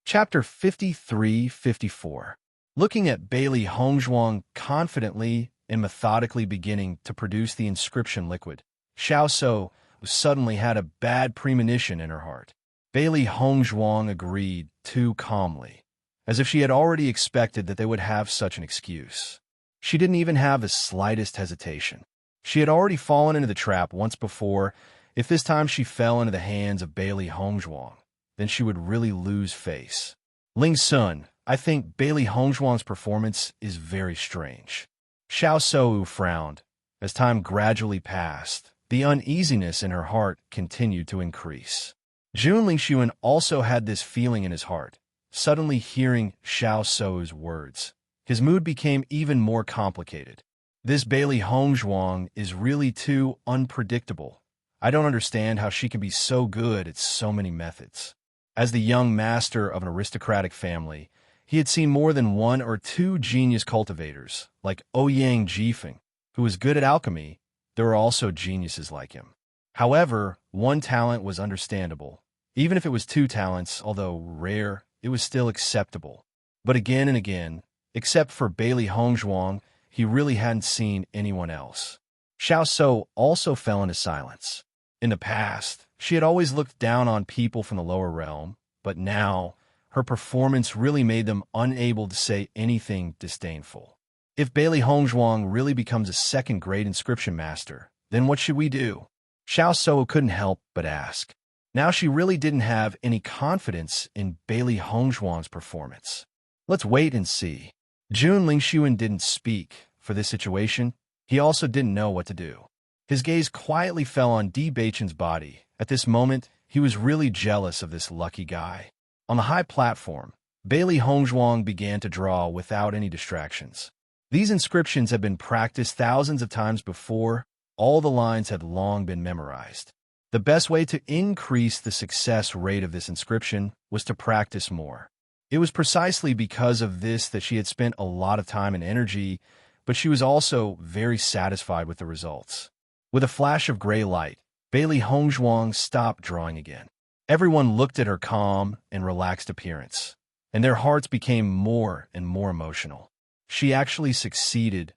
Chapter 53-54. Looking at Bailey Hongzhuang confidently and methodically beginning to produce the inscription liquid, Xiao So suddenly had a bad premonition in her heart. Bailey Hongzhuang agreed too calmly, as if she had already expected that they would have such an excuse. She didn't even have the slightest hesitation. She had already fallen into the trap once before. If this time she fell into the hands of Bailey Hongzhuang, then she would really lose face. Ling Sun, I think Bailey Hongzhuang's performance is very strange. Xiao Sou frowned. As time gradually passed, the uneasiness in her heart continued to increase. Jun Lingxuan also had this feeling in his heart. Suddenly hearing Xiao Sou's words, his mood became even more complicated. This Bailey Hongzhuang is really too unpredictable. I don't understand how she can be so good at so many methods. As the young master of an aristocratic family, he had seen more than one or two genius cultivators, like Ouyang Jifeng, who was good at alchemy. There were also geniuses like him. However, one talent was understandable. Even if it was two talents, although rare, it was still acceptable. But again and again, except for Bailey Hongzhuang, he really hadn't seen anyone else. Xiao So also fell into silence. In the past, she had always looked down on people from the lower realm, but now, her performance really made them unable to say anything disdainful. If Bailey Hongzhuang really becomes a second-grade inscription master, then what should we do? Xiao So couldn't help but ask. Now she really didn't have any confidence in Bailey Hongzhuang's performance. Let's wait and see. Jun Lingxuan didn't speak. For this situation, he also didn't know what to do. His gaze quietly fell on Di Beichen's body. At this moment, he was really jealous of this lucky guy. On the high platform, Bailey Hongzhuang began to draw without any distractions. These inscriptions had been practiced thousands of times before. All the lines had long been memorized. The best way to increase the success rate of this inscription was to practice more. It was precisely because of this that she had spent a lot of time and energy, but she was also very satisfied with the results. With a flash of gray light, Bailey Hongzhuang stopped drawing again. Everyone looked at her calm and relaxed appearance, and their hearts became more and more emotional. She actually succeeded.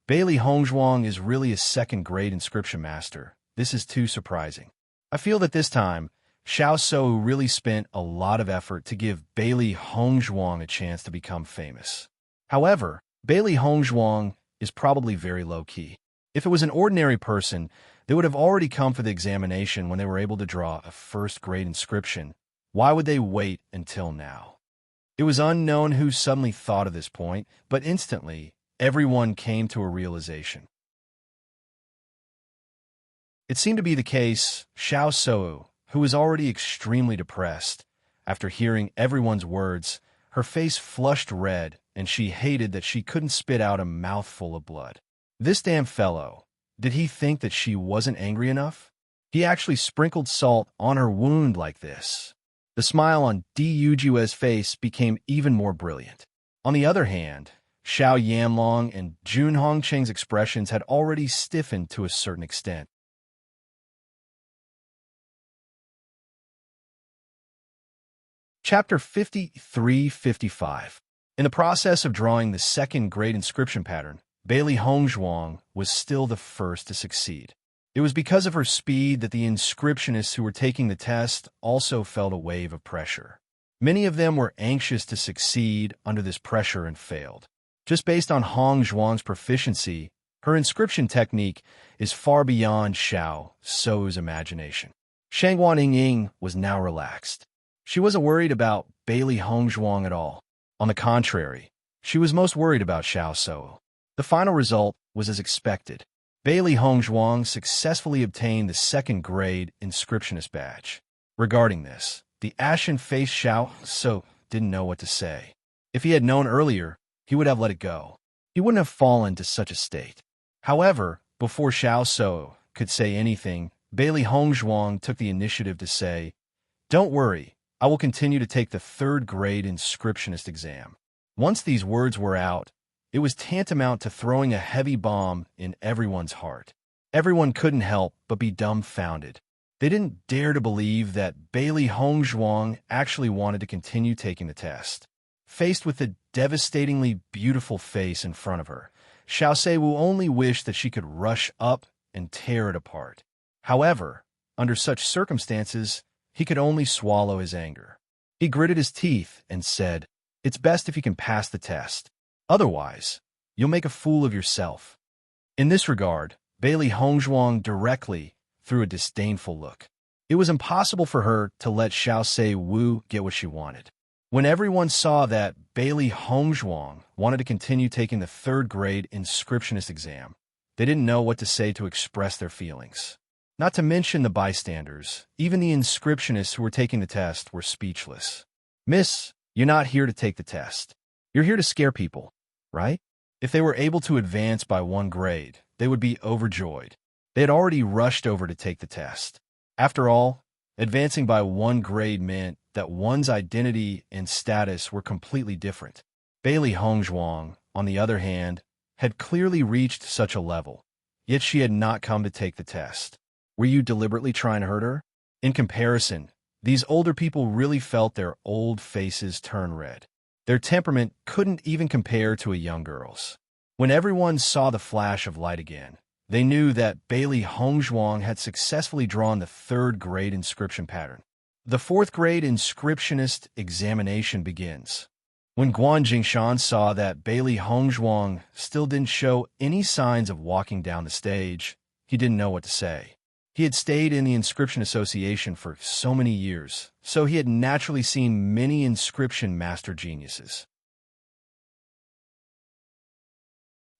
Bailey Hongzhuang is really a second-grade inscription master. This is too surprising. I feel that this time, Xiao So really spent a lot of effort to give Bailey Hongzhuang a chance to become famous. However, Bailey Hongzhuang is probably very low-key. If it was an ordinary person, they would have already come for the examination when they were able to draw a first-grade inscription. Why would they wait until now? It was unknown who suddenly thought of this point, but instantly, everyone came to a realization. It seemed to be the case. Xiao So, who was already extremely depressed, after hearing everyone's words, her face flushed red, and she hated that she couldn't spit out a mouthful of blood. This damn fellow, did he think that she wasn't angry enough? He actually sprinkled salt on her wound like this. The smile on Di Yujue's face became even more brilliant. On the other hand, Xiao Yanlong and Jun Hongqing's expressions had already stiffened to a certain extent. Chapter 53-55. In the process of drawing the second-grade inscription pattern, Bailey Hongzhuang was still the first to succeed. It was because of her speed that the inscriptionists who were taking the test also felt a wave of pressure. Many of them were anxious to succeed under this pressure and failed. Just based on Hongzhuang's proficiency, her inscription technique is far beyond Xiao Sou's imagination. Shangguan Yingying was now relaxed. She wasn't worried about Bailey Hongzhuang at all. On the contrary, she was most worried about Xiao So. The final result was as expected. Bailey Hongzhuang successfully obtained the second-grade inscriptionist badge. Regarding this, the ashen-faced Xiao So didn't know what to say. If he had known earlier, he would have let it go. He wouldn't have fallen to such a state. However, before Xiao So could say anything, Bailey Hongzhuang took the initiative to say, "Don't worry, I will continue to take the third-grade inscriptionist exam." Once these words were out, it was tantamount to throwing a heavy bomb in everyone's heart. Everyone couldn't help but be dumbfounded. They didn't dare to believe that Bailey Hongzhuang actually wanted to continue taking the test. Faced with the devastatingly beautiful face in front of her, Xiao Seiwu only wished that she could rush up and tear it apart. However, under such circumstances, he could only swallow his anger. He gritted his teeth and said, "It's best if you can pass the test. Otherwise, you'll make a fool of yourself." In this regard, Bailey Hongzhuang directly threw a disdainful look. It was impossible for her to let Xiao Seiwu get what she wanted. When everyone saw that Bailey Hongzhuang wanted to continue taking the third-grade inscriptionist exam, they didn't know what to say to express their feelings. Not to mention the bystanders, even the inscriptionists who were taking the test were speechless. "Miss, you're not here to take the test. You're here to scare people, right?" If they were able to advance by 1 grade, they would be overjoyed. They had already rushed over to take the test. After all, advancing by 1 grade meant that one's identity and status were completely different. Bailey Hongzhuang, on the other hand, had clearly reached such a level, yet she had not come to take the test. Were you deliberately trying to hurt her? In comparison, these older people really felt their old faces turn red. Their temperament couldn't even compare to a young girl's. When everyone saw the flash of light again, they knew that Bailey Hongzhuang had successfully drawn the 3rd-grade inscription pattern. The 4th-grade inscriptionist examination begins. When Guan Jingshan saw that Bailey Hongzhuang still didn't show any signs of walking down the stage, he didn't know what to say. He had stayed in the Inscription Association for so many years, so he had naturally seen many inscription master geniuses.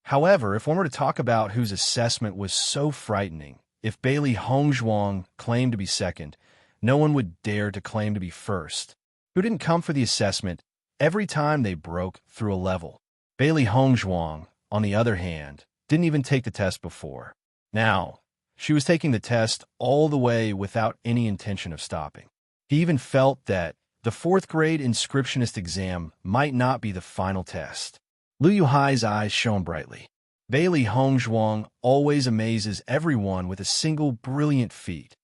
However, if one were to talk about whose assessment was so frightening, if Bailey Hongzhuang claimed to be second, no one would dare to claim to be first. Who didn't come for the assessment every time they broke through a level? Bailey Hongzhuang, on the other hand, didn't even take the test before. Now, she was taking the test all the way without any intention of stopping. He even felt that the 4th-grade inscriptionist exam might not be the final test. Lu Yuhai's eyes shone brightly. Bailey Hongzhuang always amazes everyone with a single brilliant feat.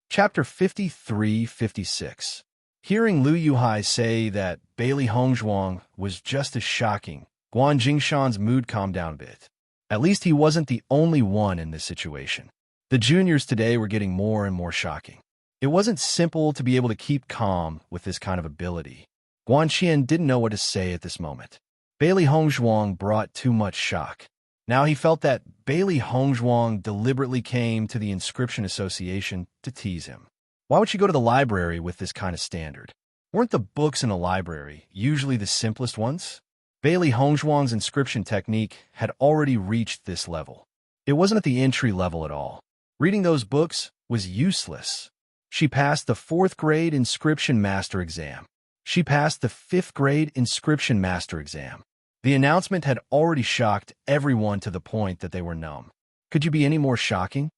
Chapter 53-56. Hearing Lu Yuhai say that Bailey Hongzhuang was just as shocking, Guan Jingshan's mood calmed down a bit. At least he wasn't the only one in this situation. The juniors today were getting more and more shocking. It wasn't simple to be able to keep calm with this kind of ability. Guan Qian didn't know what to say at this moment. Bailey Hongzhuang brought too much shock. Now he felt that Bailey Hongzhuang deliberately came to the Inscription Association to tease him. Why would she go to the library with this kind of standard? Weren't the books in the library usually the simplest ones? Bailey Hongzhuang's inscription technique had already reached this level. It wasn't at the entry level at all. Reading those books was useless. She passed the 4th-grade Inscription Master exam. She passed the 5th-grade Inscription Master exam. The announcement had already shocked everyone to the point that they were numb. Could you be any more shocking?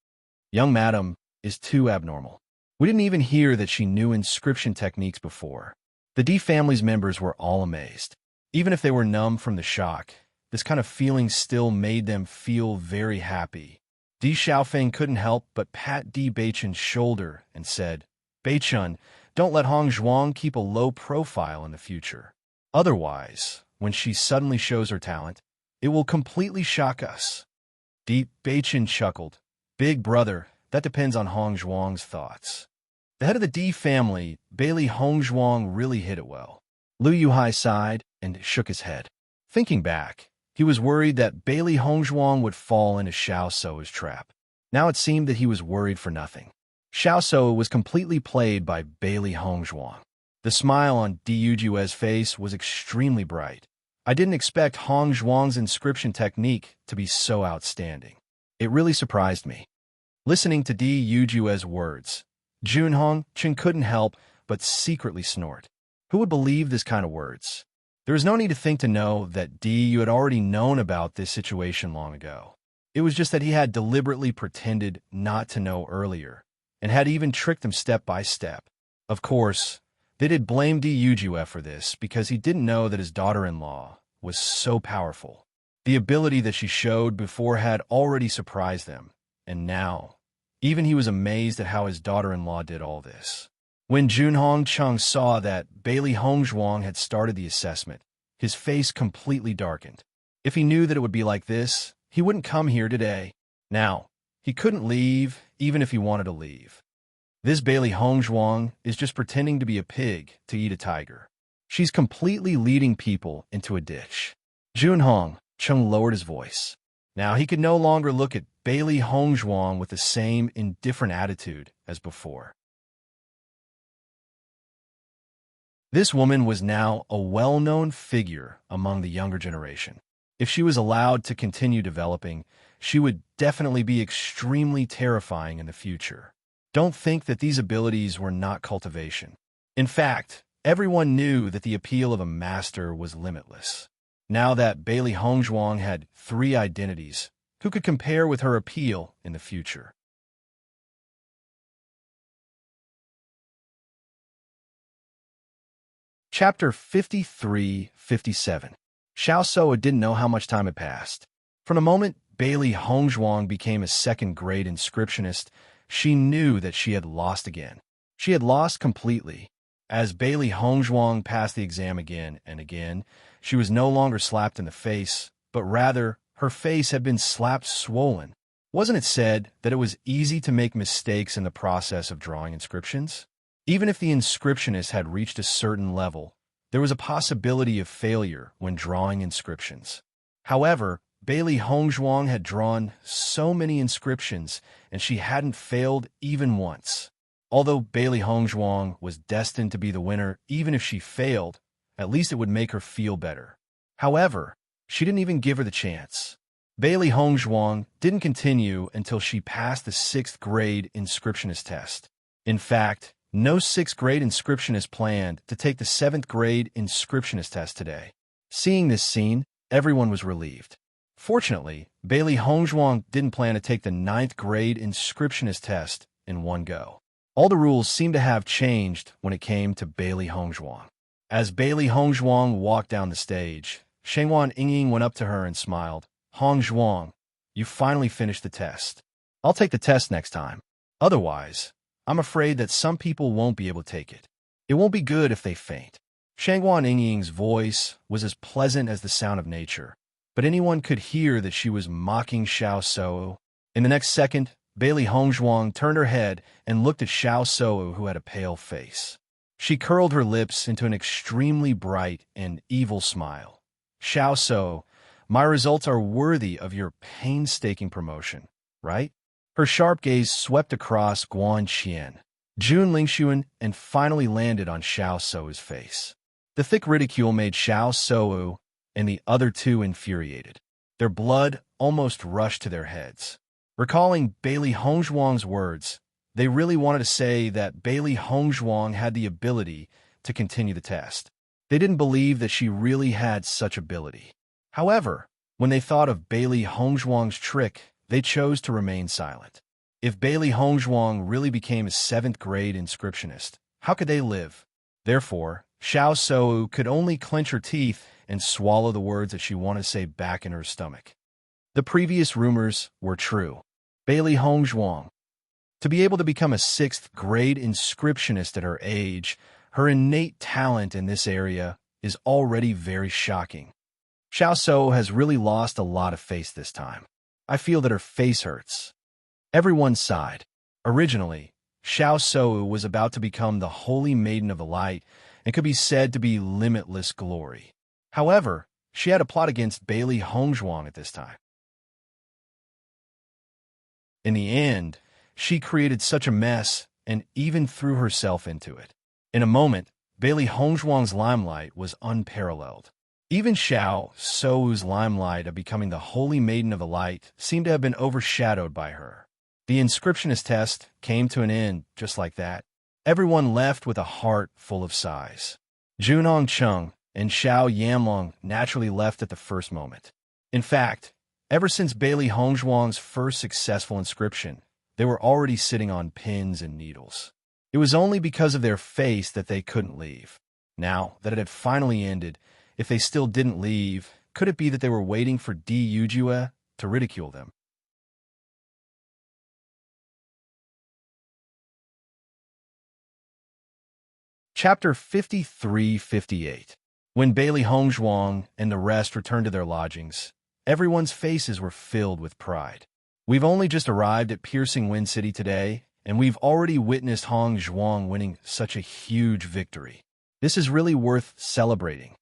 Young madam is too abnormal. We didn't even hear that she knew inscription techniques before. The D family's members were all amazed. Even if they were numb from the shock, this kind of feeling still made them feel very happy. Di Xiaofeng couldn't help but pat Di Beichun's shoulder and said, "Beichun, don't let Hongzhuang keep a low profile in the future. Otherwise, when she suddenly shows her talent, it will completely shock us." Di Beichun chuckled. "Big brother, that depends on Hongzhuang's thoughts." The head of the D family, Bailey Hongzhuang, really hit it well. Lu Yuhai sighed and shook his head. Thinking back, he was worried that Bailey Hongzhuang would fall into Xiao Sou's trap. Now it seemed that he was worried for nothing. Xiao Sou was completely played by Bailey Hongzhuang. The smile on Di Yujue's face was extremely bright. I didn't expect Hongzhuang's inscription technique to be so outstanding. It really surprised me. Listening to Di Yujue's words, Junhong Chen couldn't help but secretly snort. Who would believe this kind of words? There was no need to think to know that Di had already known about this situation long ago. It was just that he had deliberately pretended not to know earlier, and had even tricked him step by step. Of course, they did blame Di Yujue for this because he didn't know that his daughter-in-law was so powerful. The ability that she showed before had already surprised them, and now, even he was amazed at how his daughter-in-law did all this. When Junhong Chung saw that Bailey Hongzhuang had started the assessment, his face completely darkened. If he knew that it would be like this, he wouldn't come here today. Now, he couldn't leave, even if he wanted to leave. This Bailey Hongzhuang is just pretending to be a pig to eat a tiger. She's completely leading people into a ditch. Junhong Chung lowered his voice. Now he could no longer look at Bailey Hongzhuang with the same indifferent attitude as before. This woman was now a well-known figure among the younger generation. If she was allowed to continue developing, she would definitely be extremely terrifying in the future. Don't think that these abilities were not cultivation. In fact, everyone knew that the appeal of a master was limitless. Now that Bailey Hongzhuang had 3 identities, who could compare with her appeal in the future? Chapter 53-57. Xiao Soa didn't know how much time had passed. From the moment Bailey Hongzhuang became a second-grade inscriptionist, she knew that she had lost again. She had lost completely. As Bailey Hongzhuang passed the exam again and again, she was no longer slapped in the face, but rather, her face had been slapped swollen. Wasn't it said that it was easy to make mistakes in the process of drawing inscriptions? Even if the inscriptionist had reached a certain level, there was a possibility of failure when drawing inscriptions. However, Bailey Hongzhuang had drawn so many inscriptions, and she hadn't failed even once. Although Bailey Hongzhuang was destined to be the winner even if she failed, at least it would make her feel better. However, she didn't even give her the chance. Bailey Hongzhuang didn't continue until she passed the 6th grade inscriptionist test. In fact, no 6th grade inscriptionist planned to take the 7th grade inscriptionist test today. Seeing this scene, everyone was relieved. Fortunately, Bailey Hongzhuang didn't plan to take the 9th grade inscriptionist test in one go. All the rules seemed to have changed when it came to Bailey Hongzhuang. As Bailey Hongzhuang walked down the stage, Shengwan Yingying went up to her and smiled. Hongzhuang, you finally finished the test. I'll take the test next time. Otherwise, I'm afraid that some people won't be able to take it. It won't be good if they faint. Shengwan Yingying's voice was as pleasant as the sound of nature, but anyone could hear that she was mocking Xiao Soa. In the next second, Bailey Hongzhuang turned her head and looked at Xiao Soa, who had a pale face. She curled her lips into an extremely bright and evil smile. Xiao Soa, my results are worthy of your painstaking promotion, right? Her sharp gaze swept across Guan Qian, Jun Lingxuan, and finally landed on Xiao Soa's face. The thick ridicule made Xiao Soa and the other 2 infuriated. Their blood almost rushed to their heads. Recalling Bailey Hongzhuang's words, they really wanted to say that Bailey Hongzhuang had the ability to continue the test. They didn't believe that she really had such ability. However, when they thought of Bailey Hongzhuang's trick, they chose to remain silent. If Bailey Hongzhuang really became a 7th grade inscriptionist, how could they live? Therefore, Xiao Soa could only clench her teeth and swallow the words that she wanted to say back in her stomach. The previous rumors were true. Bailey Hongzhuang. To be able to become a 6th grade inscriptionist at her age, her innate talent in this area is already very shocking. Xiao Soa has really lost a lot of face this time. I feel that her face hurts. Everyone sighed. Originally, Xiao Soa was about to become the Holy Maiden of the Light and could be said to be limitless glory. However, she had a plot against Bailey Hongzhuang at this time. In the end, she created such a mess and even threw herself into it. In a moment, Bailey Hongzhuang's limelight was unparalleled. Even Xiao Soa's limelight of becoming the Holy Maiden of the Light seemed to have been overshadowed by her. The inscriptionist test came to an end just like that. Everyone left with a heart full of sighs. Junhong Chung and Xiao Yamlong naturally left at the first moment. In fact, ever since Bailey Hongzhuang's first successful inscription, they were already sitting on pins and needles. It was only because of their face that they couldn't leave. Now that it had finally ended, if they still didn't leave, could it be that they were waiting for Di Yujue to ridicule them? Chapter 53-58. When Bailey Hongzhuang and the rest returned to their lodgings, everyone's faces were filled with pride. We've only just arrived at Piercing Wind City today, and we've already witnessed Hong Zhuang winning such a huge victory. This is really worth celebrating.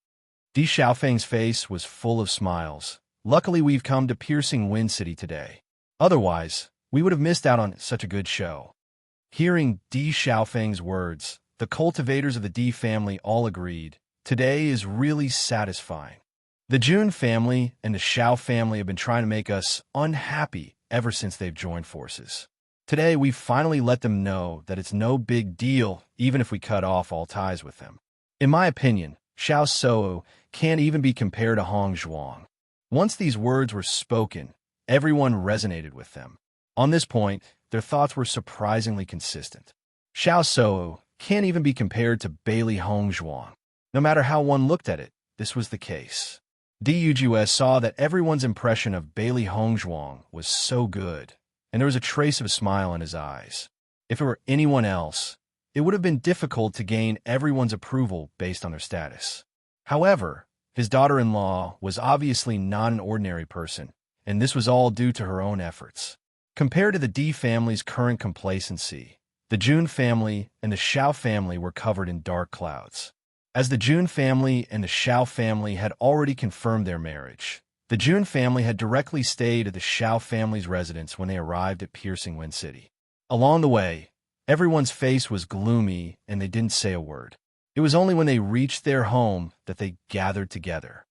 Di Xiaofeng's face was full of smiles. Luckily, we've come to Piercing Wind City today. Otherwise, we would have missed out on such a good show. Hearing Di Xiaofeng's words, the cultivators of the Di family all agreed, today is really satisfying. The Jun family and the Xiao family have been trying to make us unhappy ever since they've joined forces. Today, we finally let them know that it's no big deal even if we cut off all ties with them. In my opinion, Xiao Sou can't even be compared to Hong Zhuang. Once these words were spoken, everyone resonated with them. On this point, their thoughts were surprisingly consistent. Xiao Sou can't even be compared to Bailey Hongzhuang. No matter how one looked at it, this was the case. Di Yujue saw that everyone's impression of Bailey Hongzhuang was so good, and there was a trace of a smile in his eyes. If it were anyone else, it would have been difficult to gain everyone's approval based on their status. However, his daughter-in-law was obviously not an ordinary person, and this was all due to her own efforts. Compared to the Di family's current complacency, the Jun family and the Xiao family were covered in dark clouds. As the Jun family and the Xiao family had already confirmed their marriage, the Jun family had directly stayed at the Xiao family's residence when they arrived at Piercing Wind City. Along the way, everyone's face was gloomy and they didn't say a word. It was only when they reached their home that they gathered together.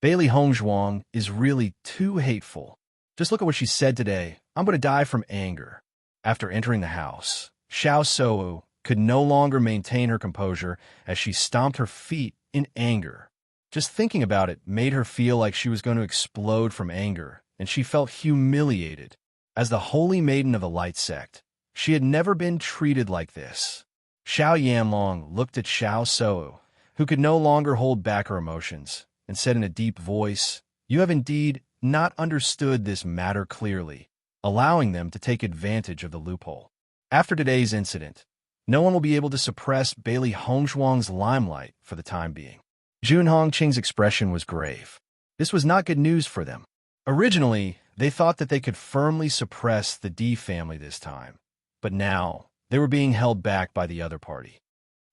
Bailey Hongzhuang is really too hateful. Just look at what she said today. I'm going to die from anger. After entering the house, Xiao Sou could no longer maintain her composure as she stomped her feet in anger. Just thinking about it made her feel like she was going to explode from anger, and she felt humiliated. As the holy maiden of the light sect, she had never been treated like this. Xiao Yanlong looked at Xiao Sou, who could no longer hold back her emotions, and said in a deep voice, "You have indeed not understood this matter clearly," allowing them to take advantage of the loophole. After today's incident, no one will be able to suppress Bailey Hongzhuang's limelight for the time being. Jun Hongqing's expression was grave. This was not good news for them. Originally, they thought that they could firmly suppress the Di family this time, but now they were being held back by the other party.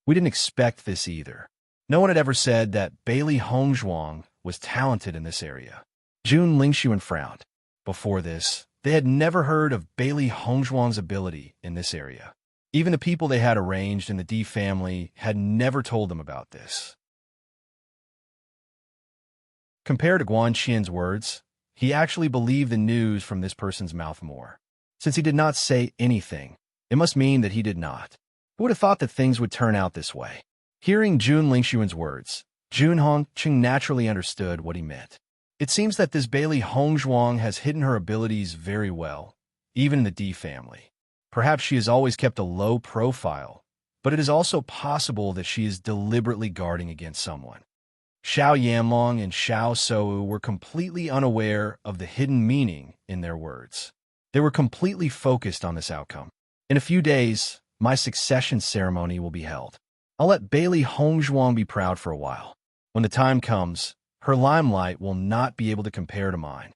We didn't expect this either. No one had ever said that Bailey Hongzhuang was talented in this area. Jun Lingxuan frowned. Before this, they had never heard of Bailey Hongzhuang's ability in this area. Even the people they had arranged in the Di family had never told them about this. Compared to Guan Qian's words, he actually believed the news from this person's mouth more. Since he did not say anything, it must mean that he did not. Who would have thought that things would turn out this way? Hearing Jun Lingxuan's words, Jun Hongqing naturally understood what he meant. It seems that this Bailey Hongzhuang has hidden her abilities very well, even in the Di family. Perhaps she has always kept a low profile, but it is also possible that she is deliberately guarding against someone. Xiao Yanlong and Xiao Sou were completely unaware of the hidden meaning in their words. They were completely focused on this outcome. In a few days, my succession ceremony will be held. I'll let Bailey Hongzhuang be proud for a while. When the time comes, her limelight will not be able to compare to mine.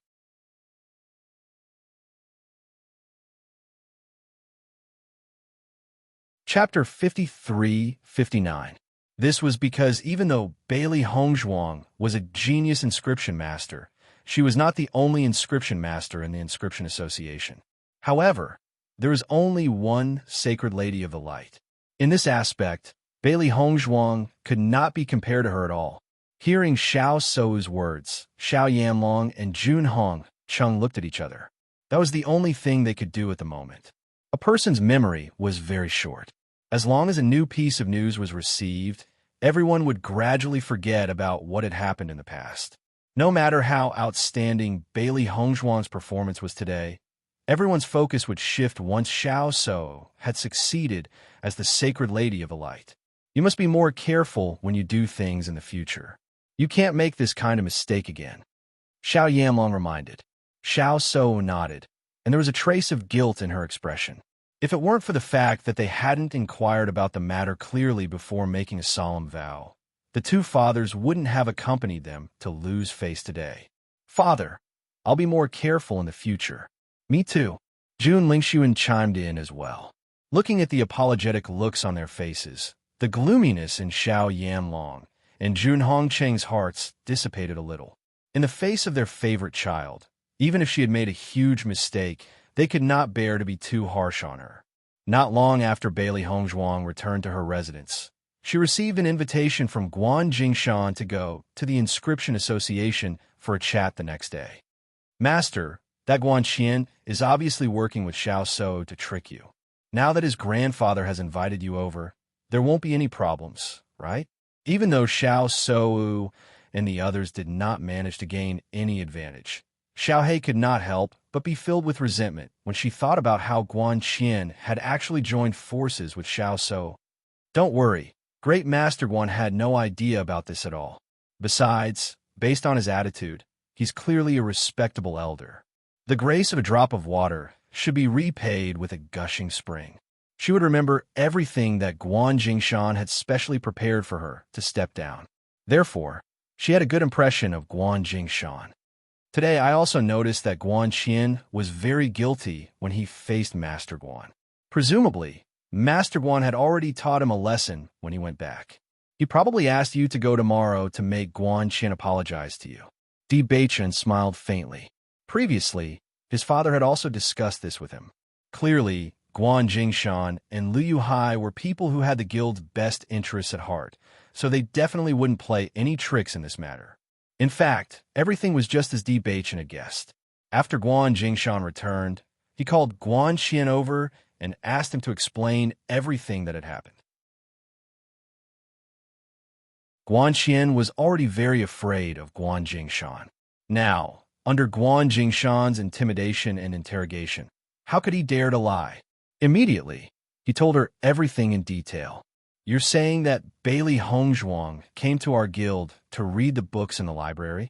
Chapter 53-59. This was because even though Bailey Hongzhuang was a genius inscription master, she was not the only inscription master in the Inscription Association. However, there is only one Sacred Lady of the Light. In this aspect, Bailey Hongzhuang could not be compared to her at all. Hearing Xiao Sou's words, Xiao Yanlong and Jun Hongqing looked at each other. That was the only thing they could do at the moment. A person's memory was very short. As long as a new piece of news was received, everyone would gradually forget about what had happened in the past. No matter how outstanding Bailey Hongzhuang's performance was today, everyone's focus would shift once Xiao Sou had succeeded as the Sacred Lady of the Light. You must be more careful when you do things in the future. You can't make this kind of mistake again. Xiao Yanlong reminded. Xiao So nodded, and there was a trace of guilt in her expression. If it weren't for the fact that they hadn't inquired about the matter clearly before making a solemn vow, the two fathers wouldn't have accompanied them to Lu's face today. Father, I'll be more careful in the future. Me too. Jun Lingxuan chimed in as well. Looking at the apologetic looks on their faces, the gloominess in Xiao Yanlong and Jun Hongcheng's hearts dissipated a little. In the face of their favorite child, even if she had made a huge mistake, they could not bear to be too harsh on her. Not long after Bailey Hongzhuang returned to her residence, she received an invitation from Guan Jingshan to go to the Inscription Association for a chat the next day. Master, that Guan Qian is obviously working with Xiao So to trick you. Now that his grandfather has invited you over, there won't be any problems, right? Even though Xiao So and the others did not manage to gain any advantage, Xiao He could not help but be filled with resentment when she thought about how Guan Qian had actually joined forces with Xiao So. Don't worry, Great Master Guan had no idea about this at all. Besides, based on his attitude, he's clearly a respectable elder. The grace of a drop of water should be repaid with a gushing spring. She would remember everything that Guan Jingshan had specially prepared for her to step down. Therefore, she had a good impression of Guan Jingshan. Today, I also noticed that Guan Qian was very guilty when he faced Master Guan. Presumably, Master Guan had already taught him a lesson when he went back. He probably asked you to go tomorrow to make Guan Qian apologize to you. Di Beichen smiled faintly. Previously, his father had also discussed this with him. Clearly, Guan Jingshan and Liu Yuhai were people who had the guild's best interests at heart, so they definitely wouldn't play any tricks in this matter. In fact, everything was just as Di Beichen had guessed. After Guan Jingshan returned, he called Guan Qian over and asked him to explain everything that had happened. Guan Qian was already very afraid of Guan Jingshan. Now, under Guan Jingshan's intimidation and interrogation, how could he dare to lie? Immediately, he told her everything in detail. You're saying that Bailey Hongzhuang came to our guild to read the books in the library?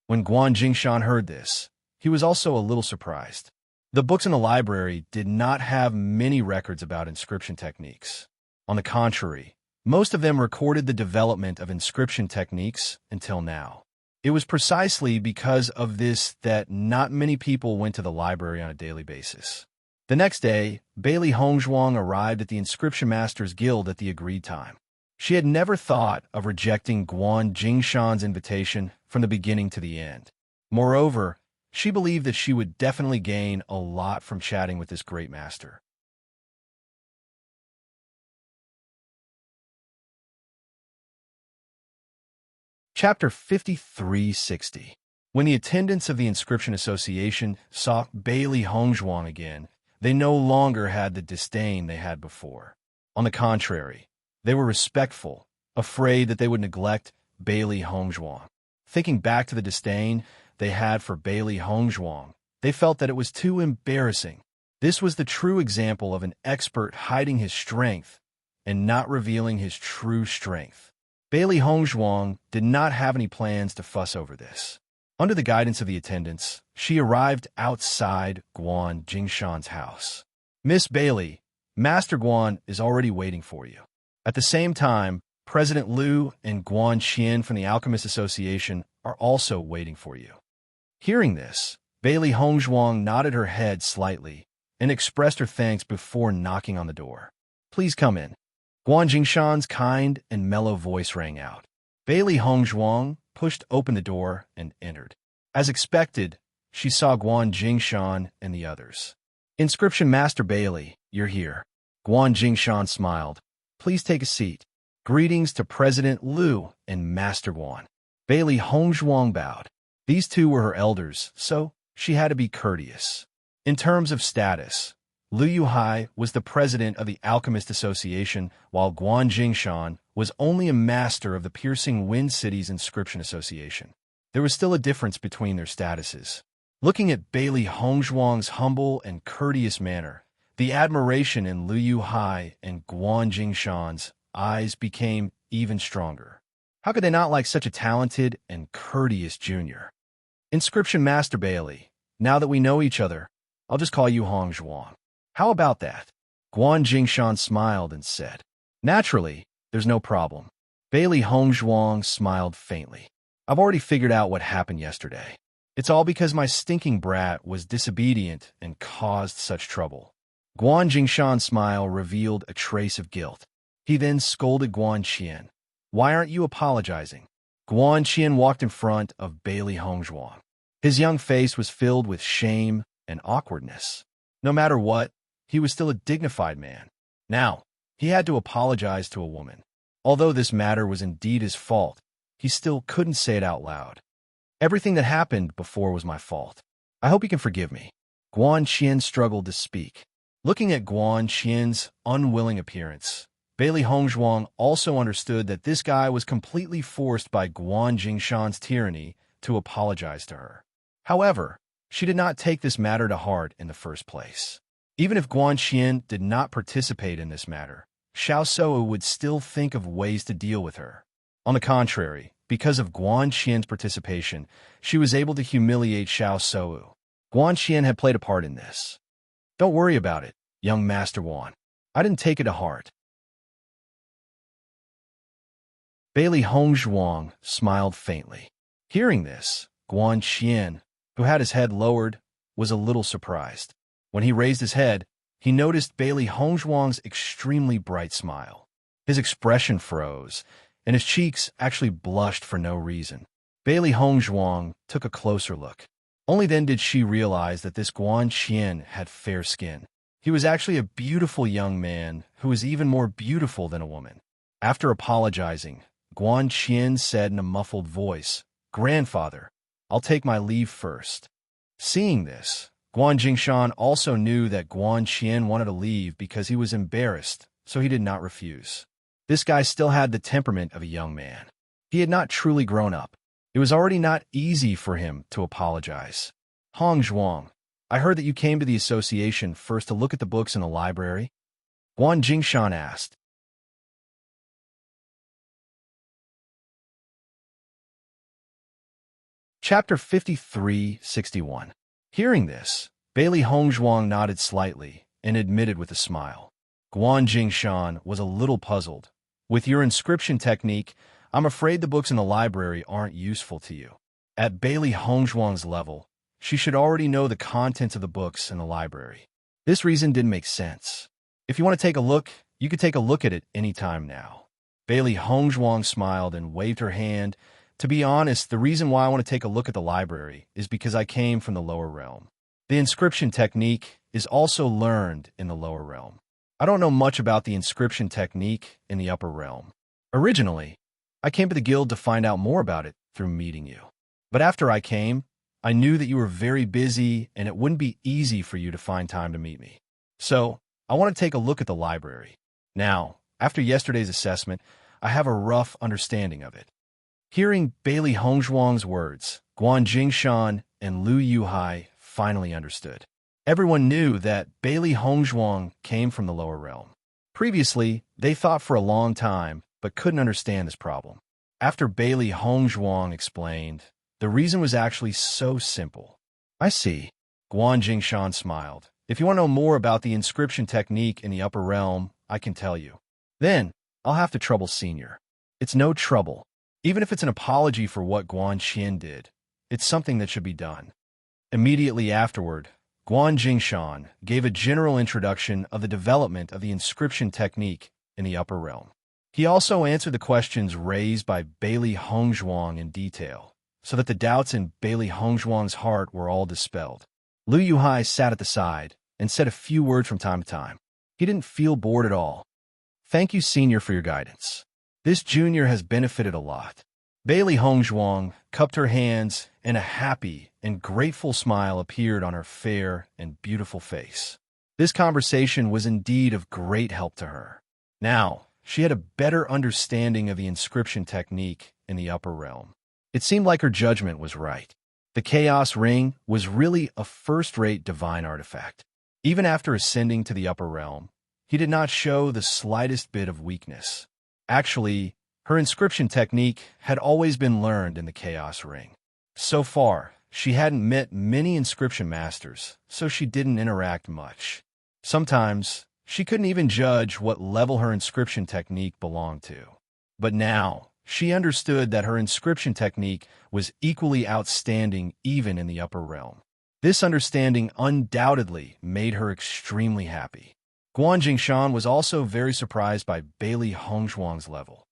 When Guan Jingshan heard this, he was also a little surprised. The books in the library did not have many records about inscription techniques. On the contrary, most of them recorded the development of inscription techniques until now. It was precisely because of this that not many people went to the library on a daily basis. The next day, Bailey Hongzhuang arrived at the Inscription Masters Guild at the agreed time. She had never thought of rejecting Guan Jingshan's invitation from the beginning to the end. Moreover, she believed that she would definitely gain a lot from chatting with this great master. Chapter 5360. When the attendants of the Inscription Association saw Bailey Hongzhuang again, they no longer had the disdain they had before. On the contrary, they were respectful, afraid that they would neglect Bailey Hongzhuang. Thinking back to the disdain they had for Bailey Hongzhuang, they felt that it was too embarrassing. This was the true example of an expert hiding his strength and not revealing his true strength. Bailey Hongzhuang did not have any plans to fuss over this. Under the guidance of the attendants, she arrived outside Guan Jingshan's house. Miss Bailey, Master Guan is already waiting for you. At the same time, President Liu and Guan Qian from the Alchemist Association are also waiting for you. Hearing this, Bailey Hongzhuang nodded her head slightly and expressed her thanks before knocking on the door. Please come in. Guan Jingshan's kind and mellow voice rang out. Bailey Hongzhuang pushed open the door and entered. As expected, she saw Guan Jingshan and the others. Inscription Master Bailey, you're here. Guan Jingshan smiled. Please take a seat. Greetings to President Liu and Master Guan. Bailey Hongzhuang bowed. These two were her elders, so she had to be courteous. In terms of status, Liu Yuhai was the president of the Alchemist Association, while Guan Jingshan was only a master of the Piercing Wind City's Inscription Association. There was still a difference between their statuses. Looking at Bailey Hongzhuang's humble and courteous manner, the admiration in Liu Yuhai and Guan Jingshan's eyes became even stronger. How could they not like such a talented and courteous junior? Inscription Master Bailey, now that we know each other, I'll just call you Hong Zhuang. How about that? Guan Jingshan smiled and said. Naturally, there's no problem. Bailey Hong Zhuang smiled faintly. I've already figured out what happened yesterday. It's all because my stinking brat was disobedient and caused such trouble. Guan Jingshan's smile revealed a trace of guilt. He then scolded Guan Qian. Why aren't you apologizing? Guan Qian walked in front of Bailey Hong Zhuang. His young face was filled with shame and awkwardness. No matter what, he was still a dignified man. Now, he had to apologize to a woman. Although this matter was indeed his fault, he still couldn't say it out loud. Everything that happened before was my fault. I hope you can forgive me. Guan Qian struggled to speak. Looking at Guan Qian's unwilling appearance, Bailey Hong Zhuang also understood that this guy was completely forced by Guan Jingshan's tyranny to apologize to her. However, she did not take this matter to heart in the first place. Even if Guan Qian did not participate in this matter, Xiao Shou would still think of ways to deal with her. On the contrary, because of Guan Qian's participation, she was able to humiliate Xiao Shou. Guan Qian had played a part in this. Don't worry about it, young Master Wan. I didn't take it to heart. Bailey Hong Zhuang smiled faintly. Hearing this, Guan Qian, who had his head lowered, was a little surprised. When he raised his head, he noticed Bailey Hong Zhuang's extremely bright smile. His expression froze, and his cheeks actually blushed for no reason. Bailey Hong Zhuang took a closer look. Only then did she realize that this Guan Qian had fair skin. He was actually a beautiful young man who was even more beautiful than a woman. After apologizing, Guan Qian said in a muffled voice, Grandfather, I'll take my leave first. Seeing this, Guan Jingshan also knew that Guan Qian wanted to leave because he was embarrassed, so he did not refuse. This guy still had the temperament of a young man. He had not truly grown up. It was already not easy for him to apologize. Hong Zhuang, I heard that you came to the association first to look at the books in the library? Guan Jingshan asked. Chapter 53-61. Hearing this, Bailey Hong Zhuang nodded slightly and admitted with a smile. Guan Jingshan was a little puzzled. With your inscription technique, I'm afraid the books in the library aren't useful to you. At Bailey Hong Zhuang's level, she should already know the contents of the books in the library. This reason didn't make sense. If you want to take a look, you could take a look at it any time now. Bailey Hong Zhuang smiled and waved her hand. To be honest, the reason why I want to take a look at the library is because I came from the lower realm. The inscription technique is also learned in the lower realm. I don't know much about the inscription technique in the upper realm. Originally, I came to the guild to find out more about it through meeting you. But after I came, I knew that you were very busy and it wouldn't be easy for you to find time to meet me. So, I want to take a look at the library. Now, after yesterday's assessment, I have a rough understanding of it. Hearing Bailey Hong Zhuang's words, Guan Jingshan and Lu Yuhai finally understood. Everyone knew that Bailey Hong Zhuang came from the lower realm. Previously, they thought for a long time, but couldn't understand this problem. After Bailey Hong Zhuang explained, the reason was actually so simple. I see. Guan Jingshan smiled. If you want to know more about the inscription technique in the upper realm, I can tell you. Then, I'll have to trouble Senior. It's no trouble. Even if it's an apology for what Guan Qian did, it's something that should be done. Immediately afterward, Guan Jingshan gave a general introduction of the development of the inscription technique in the upper realm. He also answered the questions raised by Bailey Hong Zhuang in detail, so that the doubts in Bailey Hong Zhuang's heart were all dispelled. Lu Yuhai sat at the side and said a few words from time to time. He didn't feel bored at all. Thank you, Senior, for your guidance. This junior has benefited a lot. Bailey Hong Zhuang cupped her hands, and a happy and grateful smile appeared on her fair and beautiful face. This conversation was indeed of great help to her. Now, she had a better understanding of the inscription technique in the upper realm. It seemed like her judgment was right. The Chaos Ring was really a first-rate divine artifact. Even after ascending to the upper realm, he did not show the slightest bit of weakness. Actually, her inscription technique had always been learned in the Chaos Ring. So far, she hadn't met many inscription masters, so she didn't interact much. Sometimes, she couldn't even judge what level her inscription technique belonged to. But now, she understood that her inscription technique was equally outstanding even in the upper realm. This understanding undoubtedly made her extremely happy. Guan Jingshan was also very surprised by Bailey Hongzhuang's level.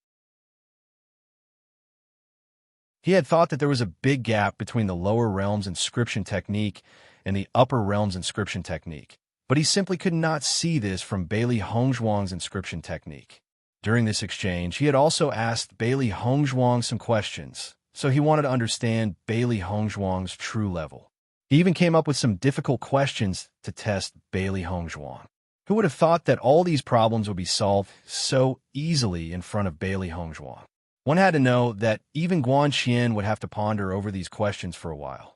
He had thought that there was a big gap between the lower realm's inscription technique and the upper realm's inscription technique, but he simply could not see this from Bailey Hongzhuang's inscription technique. During this exchange, he had also asked Bailey Hongzhuang some questions, so he wanted to understand Bailey Hongzhuang's true level. He even came up with some difficult questions to test Bailey Hongzhuang. Who would have thought that all these problems would be solved so easily in front of Bailey Hongzhuang? One had to know that even Guan Qian would have to ponder over these questions for a while.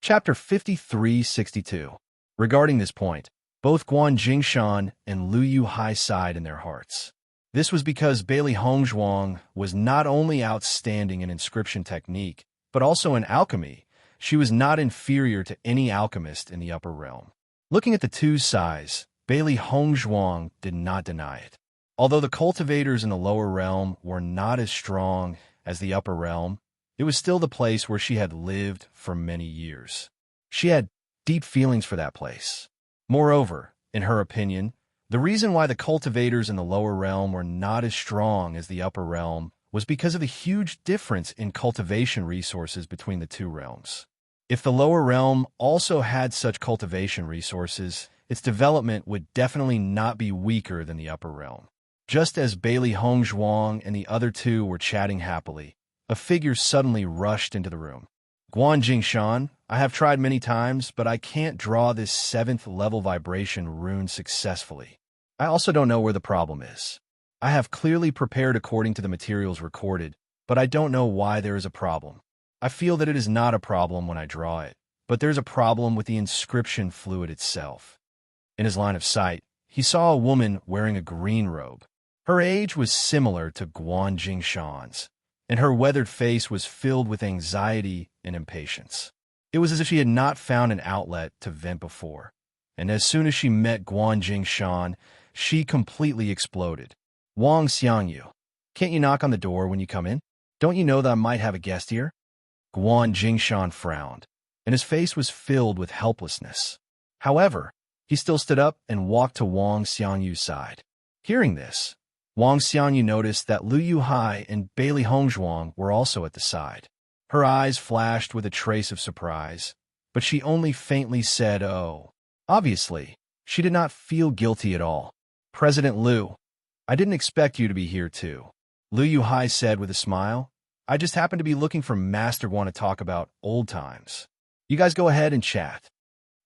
Chapter 5362. Regarding this point, both Guan Jingshan and Liu Yuhai sighed in their hearts. This was because Bailey Hongzhuang was not only outstanding in inscription technique, but also in alchemy. She was not inferior to any alchemist in the upper realm. Looking at the two sides, Bailey Hongzhuang did not deny it. Although the cultivators in the lower realm were not as strong as the upper realm, it was still the place where she had lived for many years. She had deep feelings for that place. Moreover, in her opinion, the reason why the cultivators in the lower realm were not as strong as the upper realm was because of the huge difference in cultivation resources between the two realms. If the lower realm also had such cultivation resources, its development would definitely not be weaker than the upper realm. Just as Bailey Hongzhuang and the other two were chatting happily, a figure suddenly rushed into the room. Guan Jingshan, I have tried many times, but I can't draw this 7th level vibration rune successfully. I also don't know where the problem is. I have clearly prepared according to the materials recorded, but I don't know why there is a problem. I feel that it is not a problem when I draw it, but there's a problem with the inscription fluid itself. In his line of sight, he saw a woman wearing a green robe. Her age was similar to Guan Jingshan's, and her weathered face was filled with anxiety and impatience. It was as if she had not found an outlet to vent before, and as soon as she met Guan Jingshan, she completely exploded. Wang Xiangyu, can't you knock on the door when you come in? Don't you know that I might have a guest here? Guan Jingshan frowned, and his face was filled with helplessness. However, he still stood up and walked to Wang Xiangyu's side. Hearing this, Wang Xiangyu noticed that Liu Yuhai and Bailey Hongzhuang were also at the side. Her eyes flashed with a trace of surprise, but she only faintly said, "Oh." Obviously, she did not feel guilty at all. "President Liu, I didn't expect you to be here too," Liu Yuhai said with a smile. "I just happened to be looking for Master Guan to talk about old times. You guys go ahead and chat."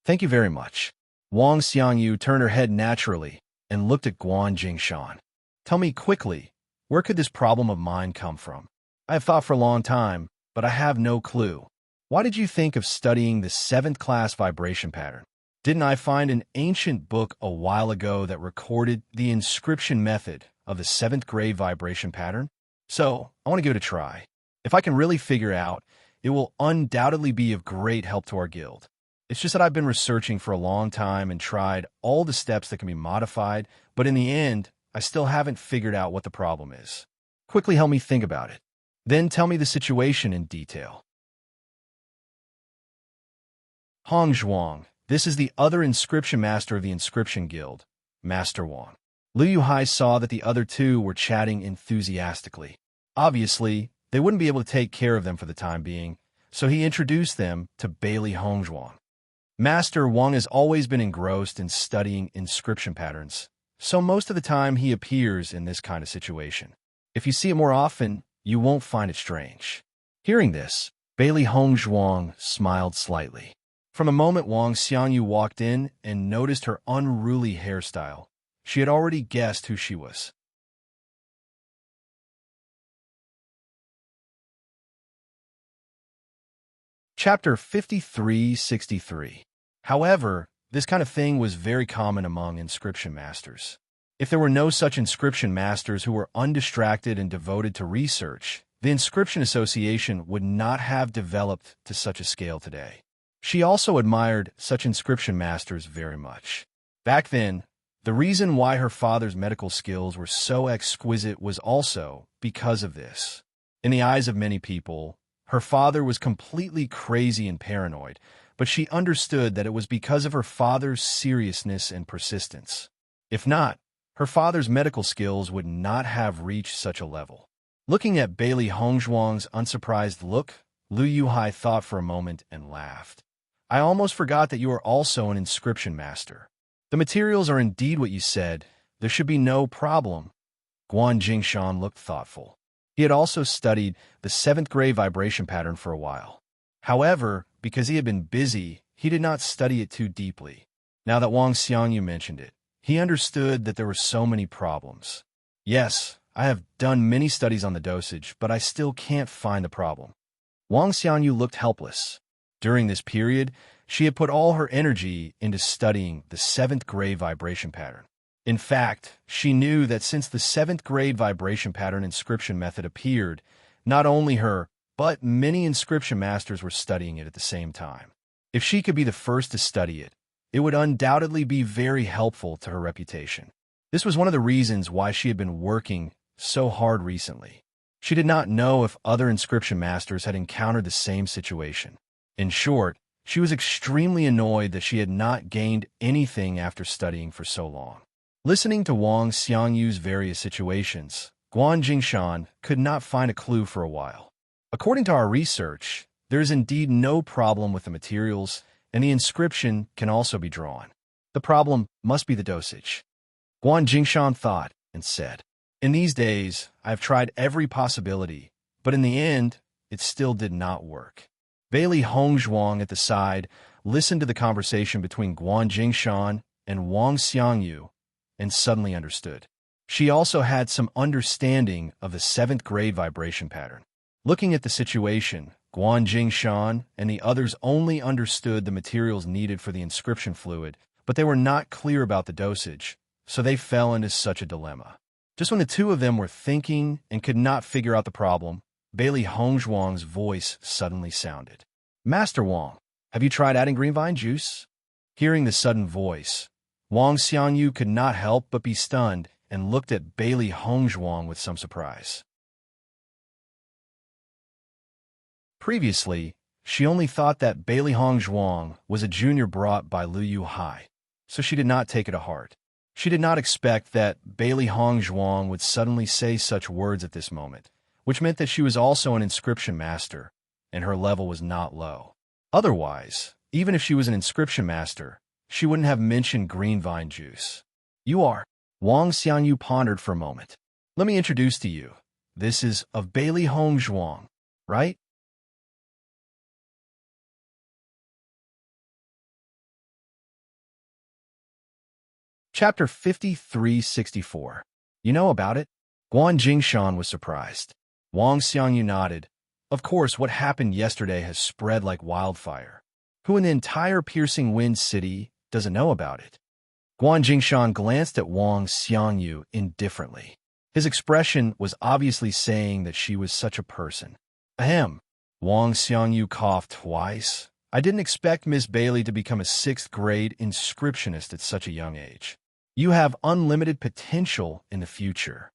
"Thank you very much." Wang Xiangyu turned her head naturally and looked at Guan Jingshan. "Tell me quickly, where could this problem of mine come from? I have thought for a long time, but I have no clue. Why did you think of studying the 7th class vibration pattern? Didn't I find an ancient book a while ago that recorded the inscription method of the 7th grade vibration pattern? So, I want to give it a try. If I can really figure out, it will undoubtedly be of great help to our guild. It's just that I've been researching for a long time and tried all the steps that can be modified, but in the end, I still haven't figured out what the problem is. Quickly help me think about it. Then tell me the situation in detail." Hongzhuang, this is the other inscription master of the inscription guild, Master Wang. Liu Yuhai saw that the other two were chatting enthusiastically. Obviously, they wouldn't be able to take care of them for the time being, so he introduced them to Bailey Hongzhuang. Master Wang has always been engrossed in studying inscription patterns, so most of the time he appears in this kind of situation. If you see it more often, you won't find it strange. Hearing this, Bailey Hongzhuang smiled slightly. From the moment Wang Xiangyu walked in and noticed her unruly hairstyle, she had already guessed who she was. Chapter 5363. However, this kind of thing was very common among inscription masters. If there were no such inscription masters who were undistracted and devoted to research, the Inscription Association would not have developed to such a scale today. She also admired such inscription masters very much. Back then, the reason why her father's medical skills were so exquisite was also because of this. In the eyes of many people, her father was completely crazy and paranoid, but she understood that it was because of her father's seriousness and persistence. If not, her father's medical skills would not have reached such a level. Looking at Bailey Hongzhuang's unsurprised look, Lu Yuhai thought for a moment and laughed. I almost forgot that you are also an inscription master. The materials are indeed what you said. There should be no problem. Guan Jingshan looked thoughtful. He had also studied the 7th grade vibration pattern for a while. However, because he had been busy, he did not study it too deeply. Now that Wang Xiangyu mentioned it, he understood that there were so many problems. Yes, I have done many studies on the dosage, but I still can't find the problem. Wang Xiangyu looked helpless. During this period, she had put all her energy into studying the 7th grade vibration pattern. In fact, she knew that since the 7th grade vibration pattern inscription method appeared, not only her, but many inscription masters were studying it at the same time. If she could be the first to study it, it would undoubtedly be very helpful to her reputation. This was one of the reasons why she had been working so hard recently. She did not know if other inscription masters had encountered the same situation. In short, she was extremely annoyed that she had not gained anything after studying for so long. Listening to Wang Xiangyu's various situations, Guan Jingshan could not find a clue for a while. According to our research, there is indeed no problem with the materials, and the inscription can also be drawn. The problem must be the dosage. Guan Jingshan thought and said, in these days, I have tried every possibility, but in the end, it still did not work. Bailey Hongzhuang at the side listened to the conversation between Guan Jingshan and Wang Xiangyu and suddenly understood. She also had some understanding of the 7th grade vibration pattern. Looking at the situation, Guan Jingshan and the others only understood the materials needed for the inscription fluid, but they were not clear about the dosage, so they fell into such a dilemma. Just when the two of them were thinking and could not figure out the problem, Bailey Hongzhuang's voice suddenly sounded. Master Wang, have you tried adding green vine juice? Hearing the sudden voice, Wang Xiangyu could not help but be stunned and looked at Bailey Hongzhuang with some surprise. Previously, she only thought that Bailey Hongzhuang was a junior brought by Lu Yuhai, so she did not take it to heart. She did not expect that Bailey Hongzhuang would suddenly say such words at this moment, which meant that she was also an inscription master, and her level was not low. Otherwise, even if she was an inscription master, she wouldn't have mentioned green vine juice. You are. Wang Xiangyu pondered for a moment. Let me introduce to you. This is of Bailey Hongzhuang, right? Chapter 5364. You know about it? Guan Jingshan was surprised. Wang Xiangyu nodded. Of course, what happened yesterday has spread like wildfire. Who in the entire Piercing Wind City doesn't know about it? Guan Jingshan glanced at Wang Xiangyu indifferently. His expression was obviously saying that she was such a person. Ahem. Wang Xiangyu coughed twice. I didn't expect Miss Bailey to become a 6th grade inscriptionist at such a young age. You have unlimited potential in the future.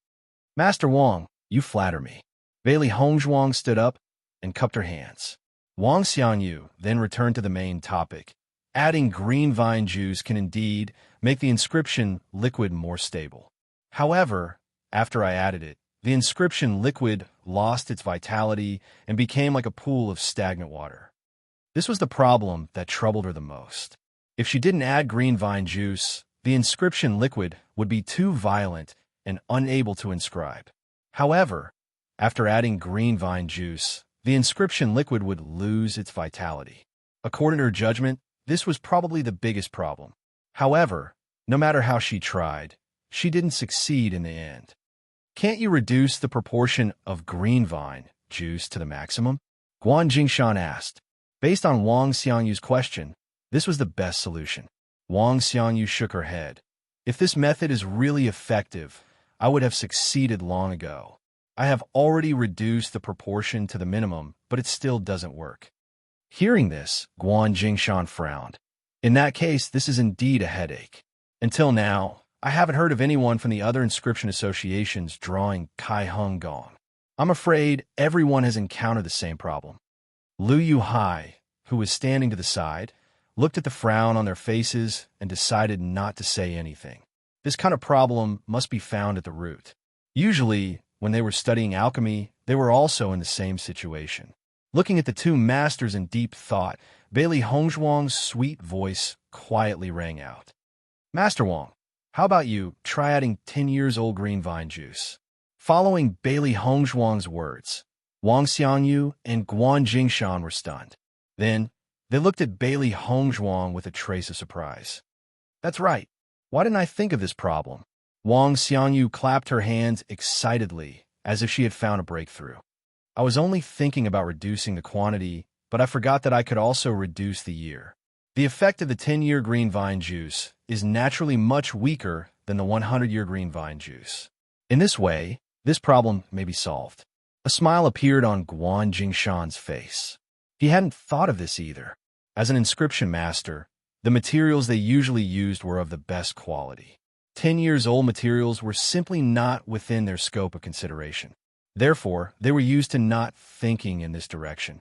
Master Wang, you flatter me. Bailey Hongzhuang stood up and cupped her hands. Wang Xiangyu then returned to the main topic. Adding green vine juice can indeed make the inscription liquid more stable. However, after I added it, the inscription liquid lost its vitality and became like a pool of stagnant water. This was the problem that troubled her the most. If she didn't add green vine juice, the inscription liquid would be too violent and unable to inscribe. However, after adding green vine juice, the inscription liquid would lose its vitality. According to her judgment, this was probably the biggest problem. However, no matter how she tried, she didn't succeed in the end. Can't you reduce the proportion of green vine juice to the maximum? Guan Jingshan asked. Based on Wang Xiangyu's question, this was the best solution. Wang Xiangyu shook her head. If this method is really effective, I would have succeeded long ago. I have already reduced the proportion to the minimum, but it still doesn't work. Hearing this, Guan Jingshan frowned. In that case, this is indeed a headache. Until now, I haven't heard of anyone from the other inscription associations drawing Kai Hung Gong. I'm afraid everyone has encountered the same problem. Lu Yuhai, who was standing to the side, looked at the frown on their faces and decided not to say anything. This kind of problem must be found at the root. Usually, when they were studying alchemy, they were also in the same situation. Looking at the two masters in deep thought, Bailey Hongzhuang's sweet voice quietly rang out. Master Wang, how about you try adding 10 years old green vine juice? Following Bailey Hongzhuang's words, Wang Xiangyu and Guan Jingshan were stunned. Then, they looked at Bailey Hongzhuang with a trace of surprise. That's right. Why didn't I think of this problem? Wang Xiangyu clapped her hands excitedly, as if she had found a breakthrough. I was only thinking about reducing the quantity, but I forgot that I could also reduce the year. The effect of the 10-year green vine juice is naturally much weaker than the 100-year green vine juice. In this way, this problem may be solved. A smile appeared on Guan Jingshan's face. He hadn't thought of this either. As an inscription master, the materials they usually used were of the best quality. 10 years old materials were simply not within their scope of consideration. Therefore, they were used to not thinking in this direction.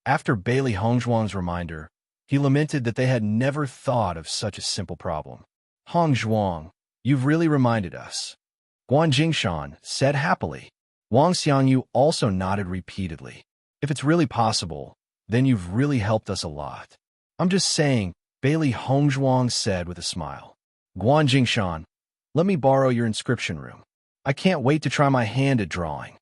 After Bailey Hongzhuang's reminder, he lamented that they had never thought of such a simple problem. Hongzhuang, you've really reminded us. Guan Jingshan said happily. Wang Xiangyu also nodded repeatedly. If it's really possible, then you've really helped us a lot. I'm just saying, Bailey Hongzhuang said with a smile. Guan Jingshan, let me borrow your inscription room. I can't wait to try my hand at drawing.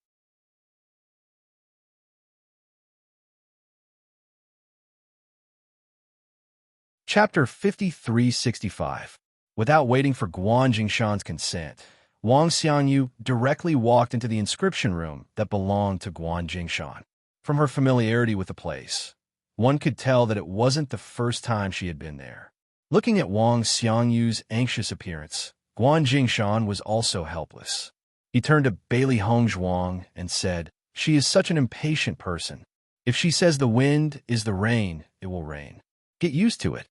Chapter 5365. Without waiting for Guan Jingshan's consent, Wang Xiangyu directly walked into the inscription room that belonged to Guan Jingshan. From her familiarity with the place, one could tell that it wasn't the first time she had been there. Looking at Wang Xiangyu's anxious appearance, Guan Jingshan was also helpless. He turned to Bailey Hongzhuang and said, "She is such an impatient person. If she says the wind is the rain, it will rain. Get used to it."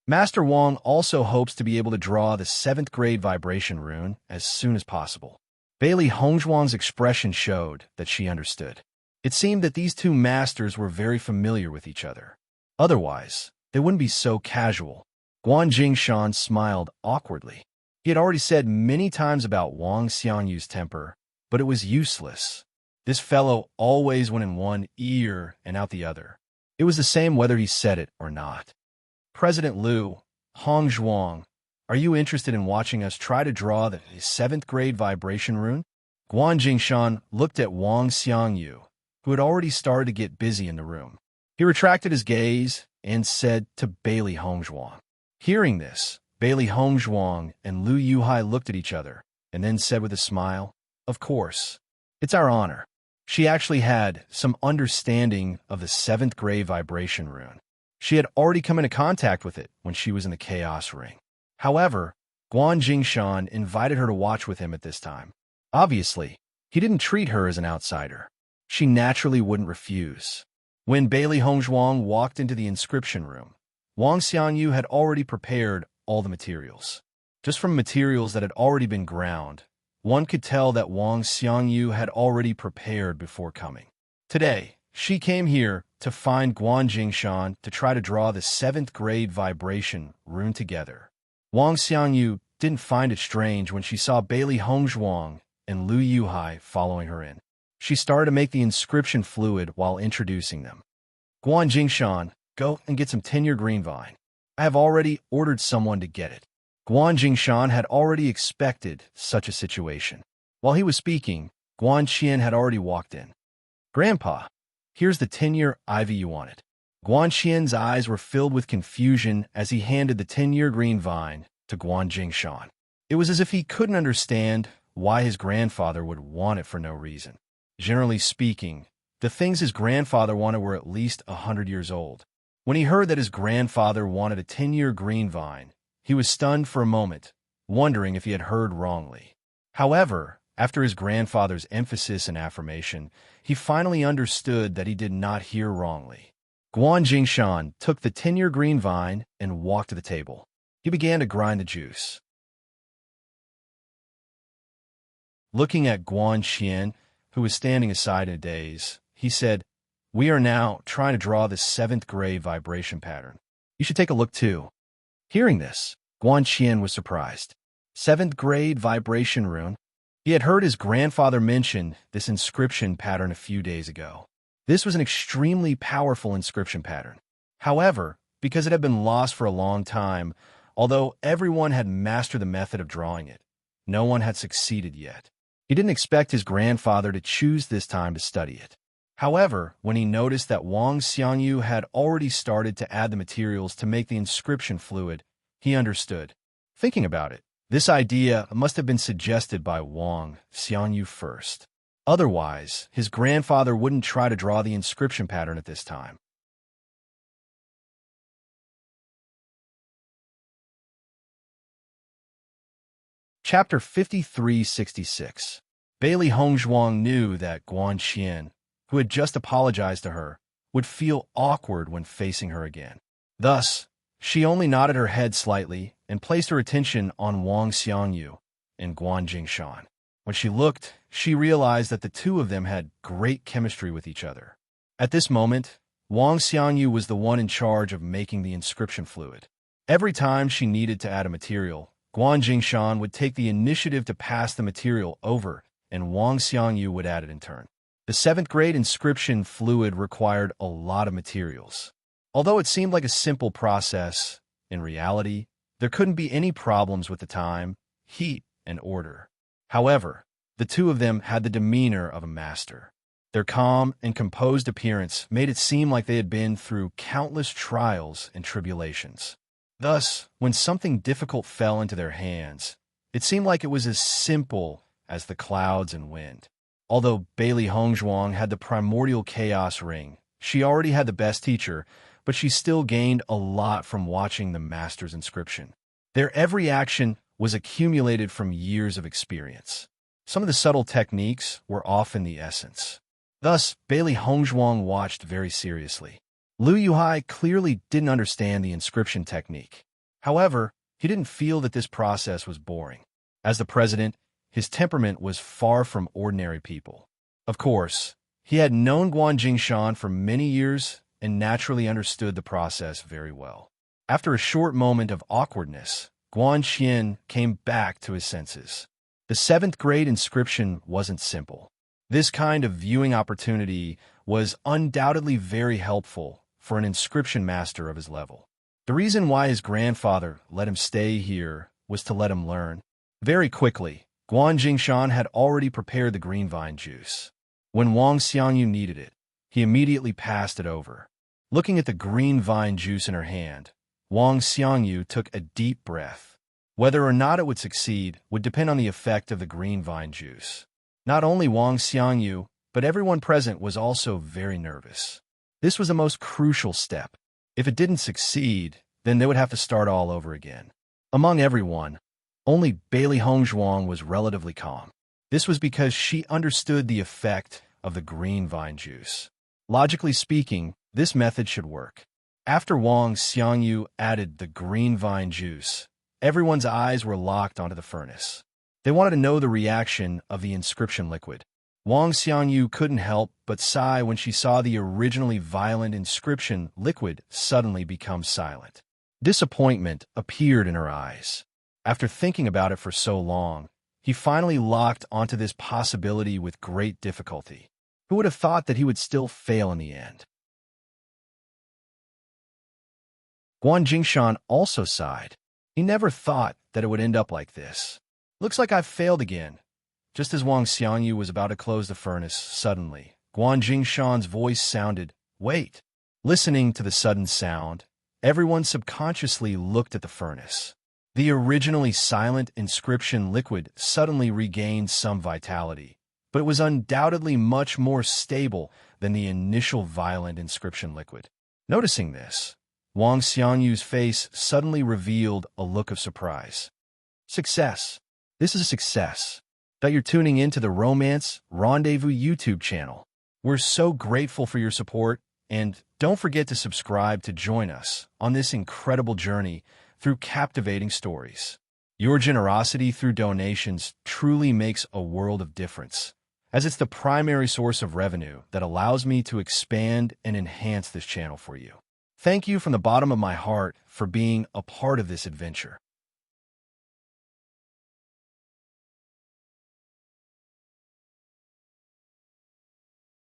Master Wang also hopes to be able to draw the 7th grade vibration rune as soon as possible. Bailey Hongzhuang's expression showed that she understood. It seemed that these two masters were very familiar with each other. Otherwise, they wouldn't be so casual. Guan Jingshan smiled awkwardly. He had already said many times about Wang Xiangyu's temper, but it was useless. This fellow always went in one ear and out the other. It was the same whether he said it or not. President Liu, Hongzhuang, are you interested in watching us try to draw the 7th grade vibration rune? Guan Jingshan looked at Wang Xiangyu, who had already started to get busy in the room. He retracted his gaze and said to Bailey Hongzhuang. Hearing this, Bailey Hongzhuang and Lu Yuhai looked at each other and then said with a smile, "Of course. It's our honor." She actually had some understanding of the 7th grade vibration rune. She had already come into contact with it when she was in the Chaos Ring. However, Guan Jingshan invited her to watch with him at this time. Obviously, he didn't treat her as an outsider. She naturally wouldn't refuse. When Bailey Hongzhuang walked into the inscription room, Wang Xiangyu had already prepared all the materials. Just from materials that had already been ground, one could tell that Wang Xiangyu had already prepared before coming. Today, she came here to find Guan Jingshan to try to draw the 7th grade vibration rune together. Wang Xiangyu didn't find it strange when she saw Bailey Hongzhuang and Lu Yuhai following her in. She started to make the inscription fluid while introducing them. Guan Jingshan, go and get some 10-year green vine. I have already ordered someone to get it. Guan Jingshan had already expected such a situation. While he was speaking, Guan Qian had already walked in. Grandpa, here's the 10-year ivy you wanted. Guan Qian's eyes were filled with confusion as he handed the 10-year green vine to Guan Jingshan. It was as if he couldn't understand why his grandfather would want it for no reason. Generally speaking, the things his grandfather wanted were at least 100 years old. When he heard that his grandfather wanted a 10-year green vine, he was stunned for a moment, wondering if he had heard wrongly. However, after his grandfather's emphasis and affirmation, he finally understood that he did not hear wrongly. Guan Jingshan took the 10-year green vine and walked to the table. He began to grind the juice. Looking at Guan Xian, who was standing aside in a daze, he said, "We are now trying to draw the 7th grade vibration pattern. You should take a look too." Hearing this, Guan Xian was surprised. 7th grade vibration rune? He had heard his grandfather mention this inscription pattern a few days ago. This was an extremely powerful inscription pattern. However, because it had been lost for a long time, although everyone had mastered the method of drawing it, no one had succeeded yet. He didn't expect his grandfather to choose this time to study it. However, when he noticed that Wang Xiangyu had already started to add the materials to make the inscription fluid, he understood. Thinking about it, this idea must have been suggested by Wang Xiangyu first. Otherwise, his grandfather wouldn't try to draw the inscription pattern at this time. Chapter 5366. Bailey Hongzhuang knew that Guan Xian, who had just apologized to her, would feel awkward when facing her again. Thus, she only nodded her head slightly and placed her attention on Wang Xiangyu and Guan Jingshan. When she looked, she realized that the two of them had great chemistry with each other. At this moment, Wang Xiangyu was the one in charge of making the inscription fluid. Every time she needed to add a material, Guan Jingshan would take the initiative to pass the material over, and Wang Xiangyu would add it in turn. The 7th grade inscription fluid required a lot of materials. Although it seemed like a simple process, in reality, there couldn't be any problems with the time, heat, and order. However, the two of them had the demeanor of a master. Their calm and composed appearance made it seem like they had been through countless trials and tribulations. Thus, when something difficult fell into their hands, it seemed like it was as simple as the clouds and wind. Although Bailey Hongzhuang had the primordial chaos ring, she already had the best teacher, but she still gained a lot from watching the master's inscription. Their every action was accumulated from years of experience. Some of the subtle techniques were often the essence. Thus, Bailey Hongzhuang watched very seriously. Liu Yuhai clearly didn't understand the inscription technique. However, he didn't feel that this process was boring. As the president, his temperament was far from ordinary people. Of course, he had known Guan Jingshan for many years and naturally understood the process very well. After a short moment of awkwardness, Guan Xian came back to his senses. The 7th grade inscription wasn't simple. This kind of viewing opportunity was undoubtedly very helpful for an inscription master of his level. The reason why his grandfather let him stay here was to let him learn. Very quickly, Guan Jingshan had already prepared the green vine juice. When Wang Xiangyu needed it, he immediately passed it over. Looking at the green vine juice in her hand, Wang Xiangyu took a deep breath. Whether or not it would succeed would depend on the effect of the green vine juice. Not only Wang Xiangyu, but everyone present was also very nervous. This was the most crucial step. If it didn't succeed, then they would have to start all over again. Among everyone, only Bailey Hongzhuang was relatively calm. This was because she understood the effect of the green vine juice. Logically speaking, this method should work. After Wang Xiangyu added the green vine juice, everyone's eyes were locked onto the furnace. They wanted to know the reaction of the inscription liquid. Wang Xiangyu couldn't help but sigh when she saw the originally violent inscription liquid suddenly become silent. Disappointment appeared in her eyes. After thinking about it for so long, he finally locked onto this possibility with great difficulty. Who would have thought that he would still fail in the end? Guan Jingshan also sighed. He never thought that it would end up like this. Looks like I've failed again. Just as Wang Xiangyu was about to close the furnace, suddenly, Guan Jingshan's voice sounded, "Wait." Listening to the sudden sound, everyone subconsciously looked at the furnace. The originally silent inscription liquid suddenly regained some vitality, but it was undoubtedly much more stable than the initial violent inscription liquid. Noticing this, Wang Xiangyu's face suddenly revealed a look of surprise. Success. This is a success. That you're tuning into the Romance Rendezvous YouTube channel. We're so grateful for your support, and don't forget to subscribe to join us on this incredible journey through captivating stories. Your generosity through donations truly makes a world of difference, as it's the primary source of revenue that allows me to expand and enhance this channel for you. Thank you from the bottom of my heart for being a part of this adventure.